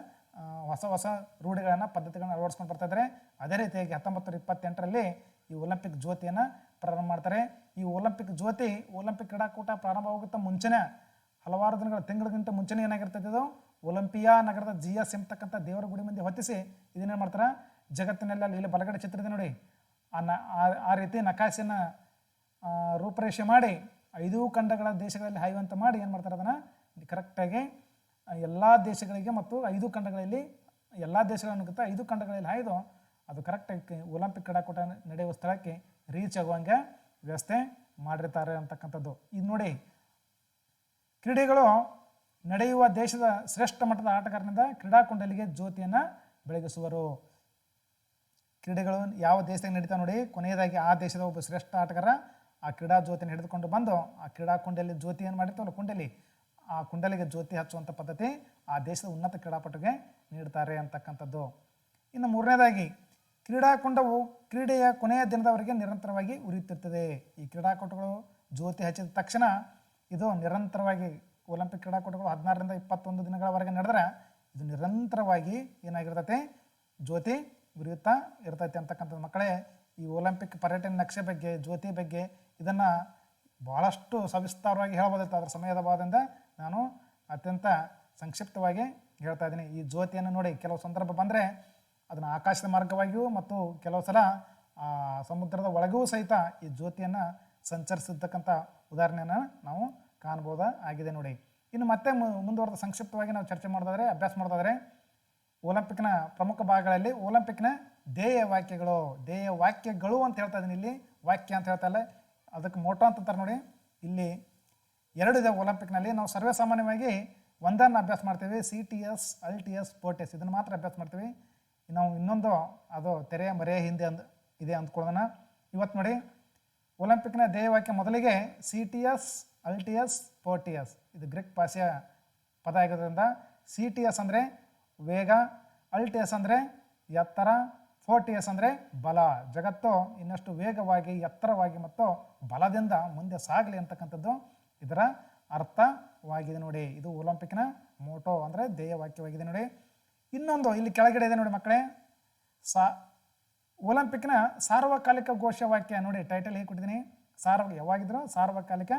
ಹೊಸ ರೂಢಿಗಳನ್ನು ಪದ್ಧತಿಗಳನ್ನು ಅಳವಡಿಸ್ಕೊಂಡು ಬರ್ತಾಯಿದ್ದಾರೆ. ಅದೇ ರೀತಿಯಾಗಿ 1928ರಲ್ಲಿ ಈ ಒಲಿಂಪಿಕ್ ಜ್ಯೋತಿಯನ್ನು ಪ್ರಾರಂಭ ಮಾಡ್ತಾರೆ. ಈ ಒಲಿಂಪಿಕ್ ಜ್ಯೋತಿ ಒಲಿಂಪಿಕ್ ಕ್ರೀಡಾಕೂಟ ಪ್ರಾರಂಭವಾಗುತ್ತಾ ಮುಂಚೆನೇ ಹಲವಾರು ತಿಂಗಳಿಗಿಂತ ಮುಂಚೆನೇ ಏನಾಗಿರ್ತದೆ, ಇದು ಒಲಿಂಪಿಯಾ ನಗರದ GS ಎಂಬತಕ್ಕಂಥ ದೇವರ ಗುಡಿ ಮುಂದೆ ಹೊತ್ತಿಸಿ ಇದನ್ನೇನು ಮಾಡ್ತಾರೆ, ಜಗತ್ತಿನೆಲ್ಲ ಇಲ್ಲಿ ಬಲಗಡೆ ಚಿತ್ರ ಇದೆ ನೋಡಿ, ಆ ರೀತಿ ನಕಾಶೆಯನ್ನು ರೂಪರೇಷೆ ಮಾಡಿ 5 ಖಂಡಗಳ ದೇಶಗಳಲ್ಲಿ ಹಾಯುವಂತ ಮಾಡಿ ಏನು ಮಾಡ್ತಾರೆ, ಅದನ್ನು ಕರೆಕ್ಟಾಗಿ ಎಲ್ಲ ದೇಶಗಳಿಗೆ ಮತ್ತು 5 ಖಂಡಗಳಲ್ಲಿ ಎಲ್ಲ ದೇಶಗಳನ್ನು 5 ಖಂಡಗಳಲ್ಲಿ ಹಾಯ್ದು ಅದು ಕರೆಕ್ಟಾಗಿ ಒಲಿಂಪಿಕ್ ಕ್ರೀಡಾಕೂಟ ನಡೆಯುವ ಸ್ಥಳಕ್ಕೆ ರೀಚ್ ಆಗುವಂಗೆ ವ್ಯವಸ್ಥೆ ಮಾಡಿರ್ತಾರೆ ಅಂತಕ್ಕಂಥದ್ದು. ಇದು ನೋಡಿ, ಕ್ರೀಡೆಗಳು ನಡೆಯುವ ದೇಶದ ಶ್ರೇಷ್ಠ ಮಟ್ಟದ ಆಟಗಾರನಿಂದ ಕ್ರೀಡಾಕುಂಡಲಿಗೆ ಜ್ಯೋತಿಯನ್ನು ಬೆಳಗಿಸುವರು. ಕ್ರೀಡೆಗಳು ಯಾವ ದೇಶದಾಗ ನಡೀತಾ ನೋಡಿ, ಕೊನೆಯದಾಗಿ ಆ ದೇಶದ ಒಬ್ಬ ಶ್ರೇಷ್ಠ ಆಟಗಾರ ಆ ಕ್ರೀಡಾ ಜ್ಯೋತಿಯನ್ನು ಹಿಡಿದುಕೊಂಡು ಬಂದು ಆ ಕ್ರೀಡಾ ಕುಂಡಲಿ ಜ್ಯೋತಿ ಏನು ಮಾಡಿರ್ತಾವಲ್ಲ ಕುಂಡಲಿ, ಆ ಕುಂಡಲಿಗೆ ಜ್ಯೋತಿ ಹಚ್ಚುವಂಥ ಪದ್ಧತಿ ಆ ದೇಶದ ಉನ್ನತ ಕ್ರೀಡಾಪಟುಗೆ ನೀಡ್ತಾರೆ ಅಂತಕ್ಕಂಥದ್ದು. ಇನ್ನು 3ನೇದಾಗಿ ಕ್ರೀಡಾಕುಂಡವು ಕ್ರೀಡೆಯ ಕೊನೆಯ ದಿನದವರೆಗೆ ನಿರಂತರವಾಗಿ ಉರಿಯುತ್ತಿರ್ತದೆ. ಈ ಕ್ರೀಡಾಕೂಟಗಳು ಜ್ಯೋತಿ ಹಚ್ಚಿದ ತಕ್ಷಣ ಇದು ನಿರಂತರವಾಗಿ ಒಲಿಂಪಿಕ್ ಕ್ರೀಡಾಕೂಟಗಳು 16ರಿಂದ 21 ದಿನಗಳವರೆಗೆ ನಡೆದ್ರೆ ಇದು ನಿರಂತರವಾಗಿ ಏನಾಗಿರ್ತೈತೆ, ಜ್ಯೋತಿ ಉರಿಯುತ್ತಾ ಇರ್ತೈತೆ ಅಂತಕ್ಕಂಥದ್ದು. ಮಕ್ಕಳೇ, ಈ ಒಲಿಂಪಿಕ್ ಪರ್ಯಟನೆ ನಕ್ಷೆ ಬಗ್ಗೆ, ಜ್ಯೋತಿ ಬಗ್ಗೆ ಇದನ್ನು ಭಾಳಷ್ಟು ಸವಿಸ್ತಾರವಾಗಿ ಹೇಳ್ಬೋದಿತ್ತು. ಅದರ ಸಮಯದ ಅಭಾವದಿಂದ ನಾನು ಅತ್ಯಂತ ಸಂಕ್ಷಿಪ್ತವಾಗಿ ಹೇಳ್ತಾ ಇದ್ದೀನಿ. ಈ ಜ್ಯೋತಿಯನ್ನು ನೋಡಿ, ಕೆಲವು ಸಂದರ್ಭ ಬಂದರೆ ಅದನ್ನು ಆಕಾಶದ ಮಾರ್ಗವಾಗಿಯೂ ಮತ್ತು ಕೆಲವು ಸಲ ಸಮುದ್ರದ ಒಳಗೂ ಸಹಿತ ಈ ಜ್ಯೋತಿಯನ್ನು ಸಂಚರಿಸಿರ್ತಕ್ಕಂಥ ಉದಾಹರಣೆಯನ್ನು ನಾವು ಕಾಣ್ಬೋದಾಗಿದೆ ನೋಡಿ. ಇನ್ನು ಮತ್ತೆ ಮುಂದುವರೆದ ಸಂಕ್ಷಿಪ್ತವಾಗಿ ನಾವು ಚರ್ಚೆ ಮಾಡೋದಾದರೆ, ಅಭ್ಯಾಸ ಮಾಡೋದಾದರೆ, ಒಲಿಂಪಿಕ್ನ ಪ್ರಮುಖ ಭಾಗಗಳಲ್ಲಿ ಒಲಿಂಪಿಕ್ನ ಧ್ಯೇಯ ವಾಕ್ಯಗಳು ಅಂತ ಹೇಳ್ತಾ ಇದ್ದೀನಿ. ಇಲ್ಲಿ ವಾಕ್ಯ ಅಂತ ಹೇಳ್ತಾ ಇಲ್ಲ, ಅದಕ್ಕೆ ಮೋಟೋ ಅಂತಾರೆ ನೋಡಿ. ಇಲ್ಲಿ 2 ಇದೆ ಒಲಿಂಪಿಕ್ನಲ್ಲಿ. ನಾವು ಸರ್ವೇ ಸಾಮಾನ್ಯವಾಗಿ ಒಂದನ್ನು ಅಭ್ಯಾಸ ಮಾಡ್ತೀವಿ, CTS, LTS, POTS ಇದನ್ನು ಮಾತ್ರ ಅಭ್ಯಾಸ ಮಾಡ್ತೀವಿ. ನಾವು ಇನ್ನೊಂದು ಅದು ತೆರೆಯ ಮರೆಯ ಹಿಂದೆ ಇದೆ ಅಂದ್ಕೊಳ್ಳೋಣ. ಇವತ್ತು ನೋಡಿ, ಒಲಿಂಪಿಕ್ನ ಧ್ಯೇಯವಾಕ್ಯ ಮೊದಲಿಗೆ CTS, LTS, POTS ಇದು ಗ್ರೀಕ್ ಭಾಷೆಯ ಪದ ಆಗಿರೋದ್ರಿಂದ CTS ಅಂದರೆ ವೇಗ, LTS ಅಂದರೆ ಎತ್ತರ, POTS ಅಂದರೆ ಬಲ. ಜಗತ್ತು ಇನ್ನಷ್ಟು ವೇಗವಾಗಿ, ಎತ್ತರವಾಗಿ ಮತ್ತು ಬಲದಿಂದ ಮುಂದೆ ಸಾಗಲಿ ಅಂತಕ್ಕಂಥದ್ದು ಇದರ ಅರ್ಥವಾಗಿದೆ ನೋಡಿ. ಇದು ಒಲಿಂಪಿಕ್ನ ಮೋಟೋ ಅಂದರೆ ಧ್ಯೇಯವಾಕ್ಯವಾಗಿದೆ ನೋಡಿ. ಇನ್ನೊಂದು ಇಲ್ಲಿ ಕೆಳಗಡೆ ಇದೆ ನೋಡಿ ಮಕ್ಕಳೇ, ಒಲಿಂಪಿಕ್ನ ಸಾರ್ವಕಾಲಿಕ ಘೋಷವಾಕ್ಯ ನೋಡಿ. ಟೈಟಲ್ ಹೇಗೆ ಕೊಟ್ಟಿದ್ದೀನಿ, ಯಾವಾಗಿದ್ರು ಸಾರ್ವಕಾಲಿಕ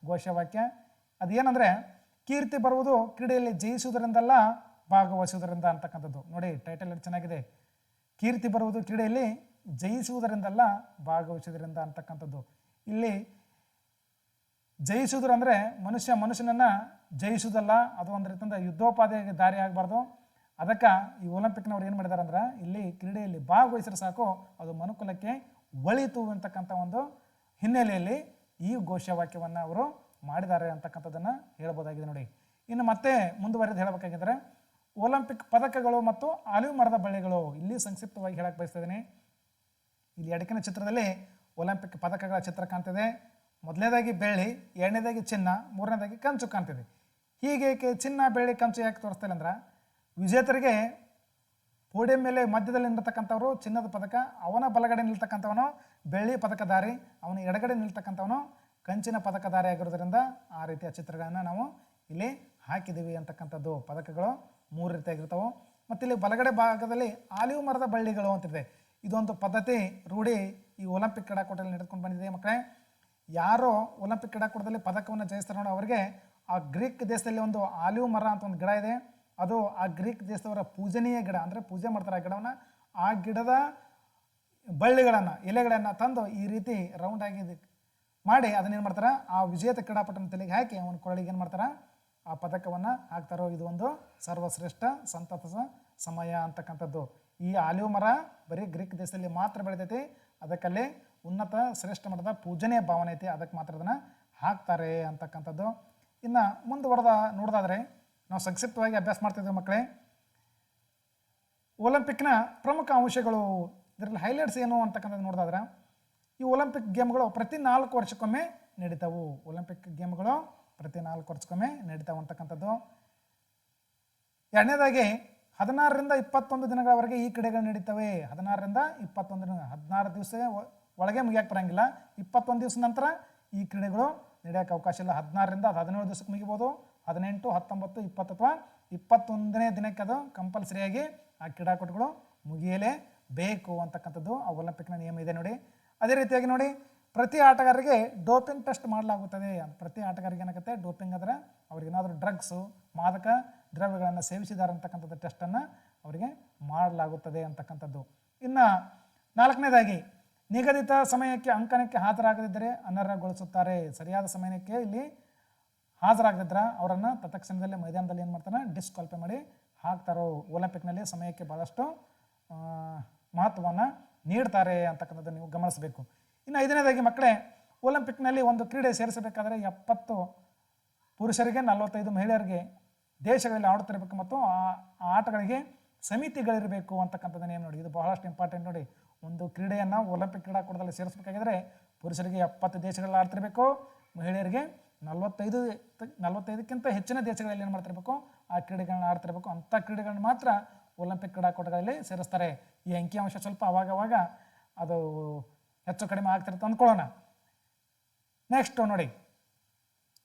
ಘೋಷವಾಕ್ಯ. ಅದೇನಂದರೆ, ಕೀರ್ತಿ ಬರುವುದು ಕ್ರೀಡೆಯಲ್ಲಿ ಜಯಿಸುವುದರಿಂದಲ್ಲ, ಭಾಗವಹಿಸುವುದರಿಂದ ಅಂತಕ್ಕಂಥದ್ದು ನೋಡಿ. ಟೈಟಲ್ ಚೆನ್ನಾಗಿದೆ. ಕೀರ್ತಿ ಬರುವುದು ಕ್ರೀಡೆಯಲ್ಲಿ ಜಯಿಸುವುದರಿಂದಲ್ಲ, ಭಾಗವಹಿಸುವುದರಿಂದ ಅಂತಕ್ಕಂಥದ್ದು. ಇಲ್ಲಿ ಜಯಿಸುವುದ್ರ ಅಂದರೆ ಮನುಷ್ಯನನ್ನು ಜಯಿಸುವುದಲ್ಲ, ಅದು ಒಂದು ರೀತಿಯಿಂದ ಯುದ್ಧೋಪಾದಿಗೆ ದಾರಿ ಆಗಬಾರ್ದು. ಅದಕ್ಕೆ ಈ ಒಲಿಂಪಿಕ್ನವ್ರು ಏನು ಮಾಡಿದ್ದಾರೆ ಅಂದ್ರೆ, ಇಲ್ಲಿ ಕ್ರೀಡೆಯಲ್ಲಿ ಭಾಗವಹಿಸಿದ್ರೆ ಸಾಕು, ಅದು ಮನುಕುಲಕ್ಕೆ ಒಳಿತು ಅಂತಕ್ಕಂಥ ಒಂದು ಹಿನ್ನೆಲೆಯಲ್ಲಿ ಈ ಘೋಷವಾಕ್ಯವನ್ನು ಅವರು ಮಾಡಿದ್ದಾರೆ ಅಂತಕ್ಕಂಥದ್ದನ್ನು ಹೇಳ್ಬೋದಾಗಿದೆ ನೋಡಿ. ಇನ್ನು ಮತ್ತೆ ಮುಂದುವರೆದು ಹೇಳಬೇಕಾಗಿದ್ದರೆ, ಒಲಿಂಪಿಕ್ ಪದಕಗಳು ಮತ್ತು ಆಲಿವ್ ಮರದ ಬಳ್ಳಿಗಳು. ಇಲ್ಲಿ ಸಂಕ್ಷಿಪ್ತವಾಗಿ ಹೇಳಕ್ಕೆ ಬಯಸ್ತಾ ಇದ್ದೀನಿ. ಇಲ್ಲಿ ಎಡಕಿನ ಚಿತ್ರದಲ್ಲಿ ಒಲಿಂಪಿಕ್ ಪದಕಗಳ ಚಿತ್ರ ಕಾಣ್ತಿದೆ. ಮೊದಲನೇದಾಗಿ ಬೆಳ್ಳಿ, ಎರಡನೇದಾಗಿ ಚಿನ್ನ, ಮೂರನೇದಾಗಿ ಕಂಚು ಕಾಣ್ತಿದೆ. ಹೀಗೆ ಚಿನ್ನ, ಬೆಳ್ಳಿ, ಕಂಚು ಯಾಕೆ ತೋರಿಸ್ತಾರೆ ಅಂದ್ರೆ, ವಿಜೇತರಿಗೆ ಪೋಡಿಯಂ ಮೇಲೆ ಮಧ್ಯದಲ್ಲಿ ನಿಲ್ತಕ್ಕಂಥವ್ರು ಚಿನ್ನದ ಪದಕ, ಅವನ ಬಲಗಡೆ ನಿಲ್ತಕ್ಕಂಥವನು ಬೆಳ್ಳಿ ಪದಕಧಾರಿ, ಅವನ ಎಡಗಡೆ ನಿಲ್ತಕ್ಕಂಥವನು ಕಂಚಿನ ಪದಕಧಾರಿ ಆಗಿರೋದ್ರಿಂದ ಆ ರೀತಿಯ ಚಿತ್ರಗಳನ್ನು ನಾವು ಇಲ್ಲಿ ಹಾಕಿದ್ದೀವಿ ಅಂತಕ್ಕಂಥದ್ದು. ಪದಕಗಳು 3 ರೀತಿಯಾಗಿರ್ತವೆ. ಮತ್ತು ಇಲ್ಲಿ ಬಲಗಡೆ ಭಾಗದಲ್ಲಿ ಆಲಿವ್ ಮರದ ಬಳ್ಳಿಗಳು ಅಂತಿದೆ. ಇದೊಂದು ಪದ್ಧತಿ ರೂಢಿ ಈ ಒಲಿಂಪಿಕ್ ಕ್ರೀಡಾಕೂಟದಲ್ಲಿ ನಡೆದುಕೊಂಡು ಬಂದಿದೆ ಮಕ್ಕಳೇ. ಯಾರೋ ಒಲಿಂಪಿಕ್ ಕ್ರೀಡಾಕೂಟದಲ್ಲಿ ಪದಕವನ್ನು ಜಯಿಸ್ತಾರೆ ನೋಡಿ, ಅವರಿಗೆ ಆ ಗ್ರೀಕ್ ದೇಶದಲ್ಲಿ ಒಂದು ಆಲಿವ್ ಮರ ಅಂತ ಒಂದು ಗಿಡ ಇದೆ. ಅದು ಆ ಗ್ರೀಕ್ ದೇಶದವರ ಪೂಜನೀಯ ಗಿಡ, ಅಂದರೆ ಪೂಜೆ ಮಾಡ್ತಾರೆ ಆ ಗಿಡವನ್ನು. ಆ ಗಿಡದ ಬಳ್ಳಿಗಳನ್ನು, ಎಲೆಗಳನ್ನು ತಂದು ಈ ರೀತಿ ರೌಂಡ್ ಆಗಿ ಮಾಡಿ ಅದನ್ನೇನು ಮಾಡ್ತಾರೆ, ಆ ವಿಜೇತ ಕ್ರೀಡಾಪಟುನ ತಲೆಗೆ ಹಾಕಿ ಅವನ ಕೊರಳಿಗೆ ಏನು ಮಾಡ್ತಾರೆ, ಆ ಪದಕವನ್ನು ಹಾಕ್ತಾರೋ. ಇದು ಒಂದು ಸರ್ವಶ್ರೇಷ್ಠ ಸಂತಸ ಸಮಯ ಅಂತಕ್ಕಂಥದ್ದು. ಈ ಆಲಿವ್ ಮರ ಬರೀ ಗ್ರೀಕ್ ದೇಶದಲ್ಲಿ ಮಾತ್ರ ಬೆಳೆದೈತಿ. ಅದಕ್ಕಲ್ಲಿ ಉನ್ನತ ಶ್ರೇಷ್ಠ ಮಟ್ಟದ ಪೂಜನೀಯ ಭಾವನೆ ಐತಿ, ಅದಕ್ಕೆ ಮಾತ್ರ ಅದನ್ನು ಹಾಕ್ತಾರೆ ಅಂತಕ್ಕಂಥದ್ದು. ಇನ್ನು ಮುಂದುವರೆದ ನೋಡೋದಾದರೆ, ನಾವು ಸಂಕ್ಷಿಪ್ತವಾಗಿ ಅಭ್ಯಾಸ ಮಾಡ್ತಿದ್ದೇವೆ ಮಕ್ಕಳೇ. ಒಲಿಂಪಿಕ್ನ ಪ್ರಮುಖ ಅಂಶಗಳು, ಇದರಲ್ಲಿ ಹೈಲೈಟ್ಸ್ ಏನು ಅಂತಕ್ಕಂಥದ್ದು ನೋಡೋದಾದ್ರೆ, ಈ ಒಲಿಂಪಿಕ್ ಗೇಮ್ಗಳು ಪ್ರತಿ 4 ವರ್ಷಕ್ಕೊಮ್ಮೆ ನಡೀತಾವು. ಒಲಿಂಪಿಕ್ ಗೇಮ್ಗಳು ಪ್ರತಿ 4 ವರ್ಷಕ್ಕೊಮ್ಮೆ ನಡೀತಾವೆ ಅಂತಕ್ಕಂಥದ್ದು. ಎರಡನೇದಾಗಿ 16ರಿಂದ 21 ದಿನಗಳವರೆಗೆ ಈ ಕ್ರೀಡೆಗಳು ನಡೀತವೆ. 16ರಿಂದ 21 ದಿನ, 16 ದಿವಸ ಒಳಗೆ ಮುಗಿಯಕ್ಕೆ ಬರೋಂಗಿಲ್ಲ. 21 ದಿವಸ ನಂತರ ಈ ಕ್ರೀಡೆಗಳು ನಡೆಯೋಕ್ಕೆ ಅವಕಾಶ ಇಲ್ಲ. 16ರಿಂದ 17 ದಿವಸಕ್ಕೆ ಮುಗಿಬೋದು. 18, 19, 20 ಅಥವಾ 21ನೇ ದಿನಕ್ಕೆ ಅದು ಕಂಪಲ್ಸರಿಯಾಗಿ ಆ ಕ್ರೀಡಾಕೂಟಗಳು ಮುಗಿಯಲೇಬೇಕು ಅಂತಕ್ಕಂಥದ್ದು ಆ ಒಲಿಂಪಿಕ್ನ ನಿಯಮ ಇದೆ ನೋಡಿ. ಅದೇ ರೀತಿಯಾಗಿ ನೋಡಿ, ಪ್ರತಿ ಆಟಗಾರರಿಗೆ ಡೋಪಿಂಗ್ ಟೆಸ್ಟ್ ಮಾಡಲಾಗುತ್ತದೆ. ಪ್ರತಿ ಆಟಗಾರಿಗೆ ಏನಾಗುತ್ತೆ, ಡೋಪಿಂಗ್ ಅಂದರೆ ಅವ್ರಿಗೇನಾದರೂ ಡ್ರಗ್ಸು, ಮಾದಕ ದ್ರವ್ಯಗಳನ್ನು ಸೇವಿಸಿದ್ದಾರೆ ಅಂತಕ್ಕಂಥದ್ದು ಟೆಸ್ಟನ್ನು ಅವರಿಗೆ ಮಾಡಲಾಗುತ್ತದೆ ಅಂತಕ್ಕಂಥದ್ದು. ಇನ್ನು 4ನೇದಾಗಿ, ನಿಗದಿತ ಸಮಯಕ್ಕೆ ಅಂಕಣಕ್ಕೆ ಹಾಜರಾಗದಿದ್ದರೆ ಅನರ್ಹಗೊಳಿಸುತ್ತಾರೆ. ಸರಿಯಾದ ಸಮಯಕ್ಕೆ ಇಲ್ಲಿ ಹಾಜರಾಗದಿದ್ರೆ ಅವರನ್ನು ತತ್ಕ್ಷಣದಲ್ಲಿ ಮೈದಾನದಲ್ಲಿ ಏನು ಮಾಡ್ತಾರೆ, ಡಿಸ್ಕ್ವಾಲಿಫೈ ಮಾಡಿ ಹಾಕ್ತಾರೋ. ಒಲಿಂಪಿಕ್ನಲ್ಲಿ ಸಮಯಕ್ಕೆ ಭಾಳಷ್ಟು ಮಹತ್ವವನ್ನು ನೀಡ್ತಾರೆ ಅಂತಕ್ಕಂಥದ್ದು ನೀವು ಗಮನಿಸಬೇಕು. ಇನ್ನು 5ನೇದಾಗಿ ಮಕ್ಕಳೇ, ಒಲಿಂಪಿಕ್ನಲ್ಲಿ ಒಂದು ಕ್ರೀಡೆ ಸೇರಿಸಬೇಕಾದ್ರೆ 70 ಪುರುಷರಿಗೆ 45 ಮಹಿಳೆಯರಿಗೆ ದೇಶಗಳಲ್ಲಿ ಆಡುತ್ತಿರಬೇಕು ಮತ್ತು ಆ ಆಟಗಳಿಗೆ ಸಮಿತಿಗಳಿರಬೇಕು ಅಂತಕ್ಕಂಥದ್ದು ನೇಮ್ ನೋಡಿ. ಇದು ಬಹಳಷ್ಟು ಇಂಪಾರ್ಟೆಂಟ್ ನೋಡಿ. ಒಂದು ಕ್ರೀಡೆಯನ್ನು ಒಲಿಂಪಿಕ್ ಕ್ರೀಡಾಕೂಟದಲ್ಲಿ ಸೇರಿಸಬೇಕಾಗಿದ್ರೆ ಪುರುಷರಿಗೆ 70 ದೇಶಗಳಲ್ಲಿ ಆಡ್ತಿರಬೇಕು, ಮಹಿಳೆಯರಿಗೆ 45ಕ್ಕಿಂತ ಹೆಚ್ಚಿನ ದೇಶಗಳಲ್ಲಿ ಏನು ಮಾಡ್ತಿರ್ಬೇಕು, ಆ ಕ್ರೀಡೆಗಳನ್ನ ಆಡ್ತಿರ್ಬೇಕು. ಅಂಥ ಕ್ರೀಡೆಗಳನ್ನ ಮಾತ್ರ ಒಲಿಂಪಿಕ್ ಕ್ರೀಡಾಕೂಟಗಳಲ್ಲಿ ಸೇರಿಸ್ತಾರೆ. ಈ ಅಂಕಿಅಂಶ ಸ್ವಲ್ಪ ಅವಾಗವಾಗ ಅದು ಹೆಚ್ಚು ಕಡಿಮೆ ಆಗ್ತಿರುತ್ತೆ ಅಂದ್ಕೊಳ್ಳೋಣ. ನೆಕ್ಸ್ಟು ನೋಡಿ,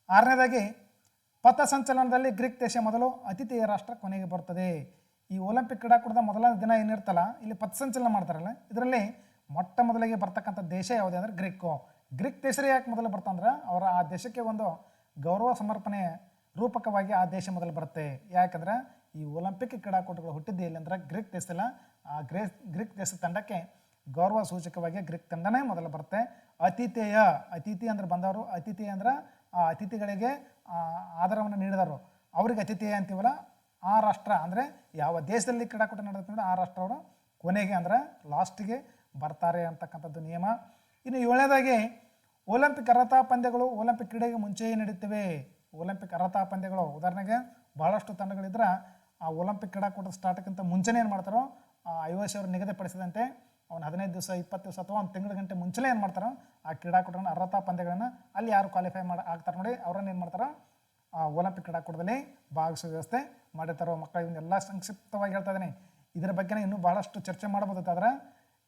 6ನೇದಾಗಿ ಪಥಸಂಚಲನದಲ್ಲಿ ಗ್ರೀಕ್ ದೇಶ ಮೊದಲು, ಅತಿಥೇಯ ರಾಷ್ಟ್ರ ಕೊನೆಗೆ ಬರ್ತದೆ. ಈ ಒಲಿಂಪಿಕ್ ಕ್ರೀಡಾಕೂಟದ ಮೊದಲ ದಿನ ಏನಿರ್ತಲ್ಲ, ಇಲ್ಲಿ ಪಥಸಂಚಲನ ಮಾಡ್ತಾರಲ್ಲ, ಇದರಲ್ಲಿ ಮೊಟ್ಟ ಮೊದಲಿಗೆ ಬರ್ತಕ್ಕಂಥ ದೇಶ ಯಾವುದೇ ಅಂದರೆ ಗ್ರೀಕ್ ದೇಶರೇ ಯಾಕೆ ಮೊದಲು ಬರ್ತಂದ್ರೆ ಅವರ ಆ ದೇಶಕ್ಕೆ ಒಂದು ಗೌರವ ಸಮರ್ಪಣೆ ರೂಪಕವಾಗಿ ಆ ದೇಶ ಮೊದಲು ಬರುತ್ತೆ. ಯಾಕಂದ್ರೆ ಈ ಒಲಿಂಪಿಕ್ ಕ್ರೀಡಾಕೂಟಗಳು ಹುಟ್ಟಿದ್ದೇ ಇಲ್ಲ ಅಂದ್ರೆ ಗ್ರೀಕ್ ದೇಶದಲ್ಲ, ಆ ಗ್ರೀಕ್ ದೇಶದ ತಂಡಕ್ಕೆ ಗೌರವ ಸೂಚಕವಾಗಿ ಗ್ರೀಕ್ ತಂಡನೇ ಮೊದಲು ಬರುತ್ತೆ. ಅತಿಥಿ ಅಂದ್ರೆ ಬಂದವರು, ಅತಿಥಿ ಅಂದ್ರೆ ಆ ಅತಿಥಿಗಳಿಗೆ ಆಧಾರವನ್ನು ನೀಡಿದವರು, ಅವ್ರಿಗೆ ಅತಿಥೇಯ ಅಂತೀವಲ್ಲ. ಆ ರಾಷ್ಟ್ರ ಅಂದರೆ ಯಾವ ದೇಶದಲ್ಲಿ ಕ್ರೀಡಾಕೂಟ ನಡೆಯುತ್ತೆ ಅಂದರೆ ಆ ರಾಷ್ಟ್ರ ಅವರು ಕೊನೆಗೆ ಅಂದರೆ ಲಾಸ್ಟಿಗೆ ಬರ್ತಾರೆ ಅಂತಕ್ಕಂಥದ್ದು ನಿಯಮ. ಇನ್ನು 7ನೇದಾಗಿ ಒಲಿಂಪಿಕ್ ಅರ್ಹತಾ ಪಂದ್ಯಗಳು ಒಲಿಂಪಿಕ್ ಕ್ರೀಡೆಗೆ ಮುಂಚೆಯೇ ನಡೀತವೆ. ಒಲಿಂಪಿಕ್ ಅರ್ಹತಾ ಪಂದ್ಯಗಳು ಉದಾಹರಣೆಗೆ ಭಾಳಷ್ಟು ತಂಡಗಳಿದ್ರೆ ಆ ಒಲಿಂಪಿಕ್ ಕ್ರೀಡಾಕೂಟದ ಸ್ಟಾರ್ಟ್ಗಿಂತ ಮುಂಚೆನೇ ಏನು ಮಾಡ್ತಾರೋ, IOC ಅವರು ನಿಗದಿಪಡಿಸಿದಂತೆ ಅವ್ನು 15 ದಿವಸ 20 ದಿವಸ ಅಥವಾ ಒಂದು ತಿಂಗಳ ಗಂಟೆ ಮುಂಚೆನೇ ಏನು ಮಾಡ್ತಾರೋ ಆ ಕ್ರೀಡಾಕೂಟನ ಅರ್ಹತಾ ಪಂದ್ಯಗಳನ್ನು ಅಲ್ಲಿ ಯಾರು ಕ್ವಾಲಿಫೈ ಆಗ್ತಾರೆ ನೋಡಿ ಅವ್ರನ್ನ ಏನು ಮಾಡ್ತಾರೋ ಆ ಒಲಿಂಪಿಕ್ ಕ್ರೀಡಾಕೂಟದಲ್ಲಿ ಭಾಗವಹಿಸೋ ವ್ಯವಸ್ಥೆ ಮಾಡಿರ್ತಾರೋ. ಮಕ್ಕಳಿಗೆ ಎಲ್ಲ ಸಂಕ್ಷಿಪ್ತವಾಗಿ ಹೇಳ್ತಾ ಇದ್ದೀನಿ. ಇದರ ಬಗ್ಗೆ ಇನ್ನೂ ಭಾಳಷ್ಟು ಚರ್ಚೆ ಮಾಡ್ಬೋದಾದ್ರೆ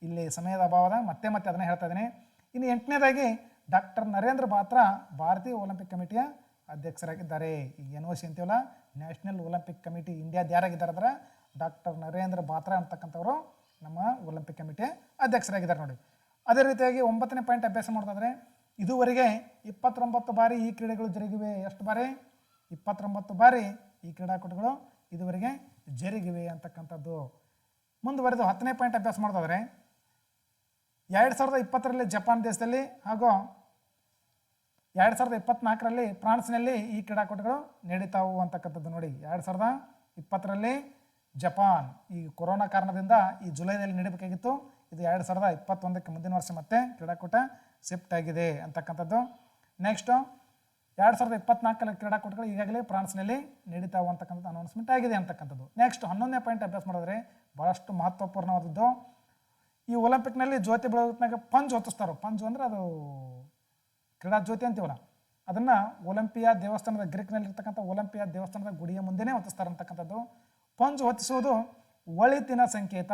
ಇಲ್ಲಿ ಸಮಯದ ಅಭಾವದ ಮತ್ತೆ ಅದನ್ನೇ ಹೇಳ್ತಾ ಇದ್ದೀನಿ. ಇನ್ನು 8ನೇದಾಗಿ ಡಾಕ್ಟರ್ ನರೇಂದ್ರ ಬಾತ್ರಾ ಭಾರತೀಯ ಒಲಿಂಪಿಕ್ ಕಮಿಟಿಯ ಅಧ್ಯಕ್ಷರಾಗಿದ್ದಾರೆ. ಈಗ NOC ಅಂತೀವಲ್ಲ, ನ್ಯಾಷನಲ್ ಒಲಿಂಪಿಕ್ ಕಮಿಟಿ ಇಂಡಿಯಾದ ಯಾರಾಗಿದ್ದಾರೆ ಅಂದ್ರೆ ಡಾಕ್ಟರ್ ನರೇಂದ್ರ ಬಾತ್ರಾ ಅಂತಕ್ಕಂಥವರು ನಮ್ಮ ಒಲಿಂಪಿಕ್ ಕಮಿಟಿಯ ಅಧ್ಯಕ್ಷರಾಗಿದ್ದಾರೆ ನೋಡಿ. ಅದೇ ರೀತಿಯಾಗಿ 9ನೇ ಪಾಯಿಂಟ್ ಅಭ್ಯಾಸ ಮಾಡ್ತಾಯಿದ್ರೆ, ಇದುವರೆಗೆ 29 ಬಾರಿ ಈ ಕ್ರೀಡೆಗಳು ಜರುಗಿವೆ. ಎಷ್ಟು ಬಾರಿ? 29 ಬಾರಿ ಈ ಕ್ರೀಡಾಕೂಟಗಳು ಇದುವರೆಗೆ ಜರುಗಿವೆ ಅಂತಕ್ಕಂಥದ್ದು. ಮುಂದುವರೆದು 10ನೇ ಪಾಯಿಂಟ್ ಅಭ್ಯಾಸ ಮಾಡ್ತಾಯಿದ್ರೆ, 2020ರಲ್ಲಿ ಜಪಾನ್ ದೇಶದಲ್ಲಿ ಹಾಗೂ 2024ರಲ್ಲಿ ಫ್ರಾನ್ಸ್ನಲ್ಲಿ ಈ ಕ್ರೀಡಾಕೂಟಗಳು ನಡೀತಾವು ಅಂತಕ್ಕಂಥದ್ದು ನೋಡಿ. 2020ರಲ್ಲಿ ಜಪಾನ್, ಈ ಕೊರೋನಾ ಕಾರಣದಿಂದ ಈ ಜುಲೈನಲ್ಲಿ ನಡೀಬೇಕಾಗಿತ್ತು, ಇದು 2021ಕ್ಕೆ ಮುಂದಿನ ವರ್ಷ ಮತ್ತೆ ಕ್ರೀಡಾಕೂಟ ಶಿಫ್ಟ್ ಆಗಿದೆ ಅಂತಕ್ಕಂಥದ್ದು. ನೆಕ್ಸ್ಟು 2024ರ ಕ್ರೀಡಾಕೂಟಗಳು ಈಗಾಗಲೇ ಫ್ರಾನ್ಸ್ನಲ್ಲಿ ನಡೀತಾವು ಅಂತಕ್ಕಂಥದ್ದು ಅನೌನ್ಸ್ಮೆಂಟ್ ಆಗಿದೆ ಅಂತಕ್ಕಂಥದ್ದು. ನೆಕ್ಸ್ಟ್ 11ನೇ ಪಾಯಿಂಟ್ ಅಭ್ಯಾಸ ಮಾಡಿದ್ರೆ ಭಾಳಷ್ಟು ಮಹತ್ವಪೂರ್ಣವಾದದ್ದು, ಈ ಒಲಿಂಪಿಕ್ನಲ್ಲಿ ಜ್ಯೋತಿ ಬೆಳಗುತ್ನಾಗ ಪಂಜ್ ಹೊತ್ತಿಸ್ತಾರೋ. ಪಂಜು ಅಂದರೆ ಅದು ಕ್ರೀಡಾ ಜ್ಯೋತಿ ಅಂತೀವಲ್ಲ, ಅದನ್ನು ಒಲಿಂಪಿಯಾ ದೇವಸ್ಥಾನದ ಗ್ರೀಕ್ನಲ್ಲಿರ್ತಕ್ಕಂಥ ಒಲಿಂಪಿಯಾ ದೇವಸ್ಥಾನದ ಗುಡಿಯ ಮುಂದೆನೇ ಹೊತ್ತಿಸ್ತಾರೆ ಅಂತಕ್ಕಂಥದ್ದು. ಪಂಜು ಹೊತ್ತಿಸುವುದು ಒಳಿತಿನ ಸಂಕೇತ.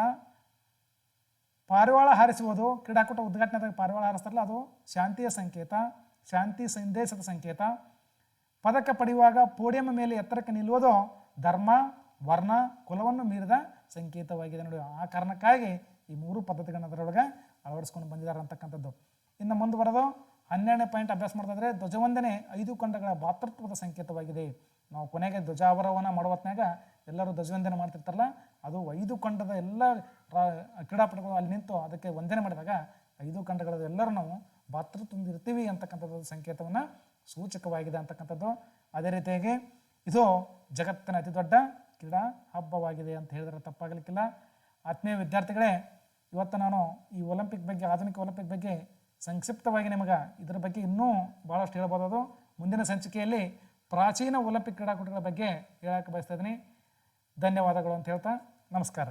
ಪಾರಿವಾಳ ಹಾರಿಸುವುದು, ಕ್ರೀಡಾಕೂಟ ಉದ್ಘಾಟನೆದಾಗ ಪಾರಿವಾಳ ಹಾರಿಸ್ತಾರಲ್ಲ, ಅದು ಶಾಂತಿಯ ಸಂಕೇತ, ಶಾಂತಿ ಸಂದೇಶದ ಸಂಕೇತ. ಪದಕ ಪಡೆಯುವಾಗ ಪೋಡಿಯಂ ಮೇಲೆ ಎತ್ತರಕ್ಕೆ ನಿಲ್ಲುವುದು ಧರ್ಮ ವರ್ಣ ಕುಲವನ್ನು ಮೀರಿದ ಸಂಕೇತವಾಗಿದೆ ನೋಡಿ. ಆ ಕಾರಣಕ್ಕಾಗಿ ಈ 3 ಪದ್ಧತಿಗಳನ್ನ ಅದರೊಳಗೆ ಅಳವಡಿಸ್ಕೊಂಡು ಬಂದಿದ್ದಾರೆ ಅಂತಕ್ಕಂಥದ್ದು. ಇನ್ನು ಮುಂದುವರೆದು 12ನೇ ಪಾಯಿಂಟ್ ಅಭ್ಯಾಸ ಮಾಡ್ತಾಯಿದ್ರೆ, ಧ್ವಜವಂದನೆ 5 ಖಂಡಗಳ ಭಾತೃತ್ವದ ಸಂಕೇತವಾಗಿದೆ. ನಾವು ಕೊನೆಗೆ ಧ್ವಜಾವರೋಹಣ ಮಾಡೋ ಹೊತ್ನಾಗ ಎಲ್ಲರೂ ಧ್ವಜವಂದನೆ ಮಾಡ್ತಿರ್ತಾರಲ್ಲ, ಅದು 5 ಖಂಡದ ಎಲ್ಲ ಕ್ರೀಡಾಪಟುಗಳು ಅಲ್ಲಿ ನಿಂತು ಅದಕ್ಕೆ ವಂದನೆ ಮಾಡಿದಾಗ 5 ಖಂಡಗಳದ್ದು ಎಲ್ಲರೂ ನಾವು ಭಾತೃತ್ವದಿಂದ ಇರ್ತೀವಿ ಅಂತಕ್ಕಂಥದ್ದು ಸಂಕೇತವನ್ನು ಸೂಚಕವಾಗಿದೆ ಅಂತಕ್ಕಂಥದ್ದು. ಅದೇ ರೀತಿಯಾಗಿ ಇದು ಜಗತ್ತಿನ ಅತಿ ದೊಡ್ಡ ಕ್ರೀಡಾ ಹಬ್ಬವಾಗಿದೆ ಅಂತ ಹೇಳಿದ್ರೆ ತಪ್ಪಾಗಲಿಕ್ಕಿಲ್ಲ. ಆತ್ಮೀಯ ವಿದ್ಯಾರ್ಥಿಗಳೇ, ಇವತ್ತು ನಾನು ಈ ಒಲಿಂಪಿಕ್ ಬಗ್ಗೆ, ಆಧುನಿಕ ಒಲಿಂಪಿಕ್ ಬಗ್ಗೆ ಸಂಕ್ಷಿಪ್ತವಾಗಿ ನಿಮಗೆ ಇದರ ಬಗ್ಗೆ ಇನ್ನೂ ಭಾಳಷ್ಟು ಹೇಳ್ಬೋದು. ಮುಂದಿನ ಸಂಚಿಕೆಯಲ್ಲಿ ಪ್ರಾಚೀನ ಒಲಿಂಪಿಕ್ ಕ್ರೀಡಾಕೂಟಗಳ ಬಗ್ಗೆ ಹೇಳಕ್ಕೆ ಬಯಸ್ತಾ ಇದ್ದೀನಿ. ಧನ್ಯವಾದಗಳು ಅಂತ ಹೇಳ್ತಾ ನಮಸ್ಕಾರ.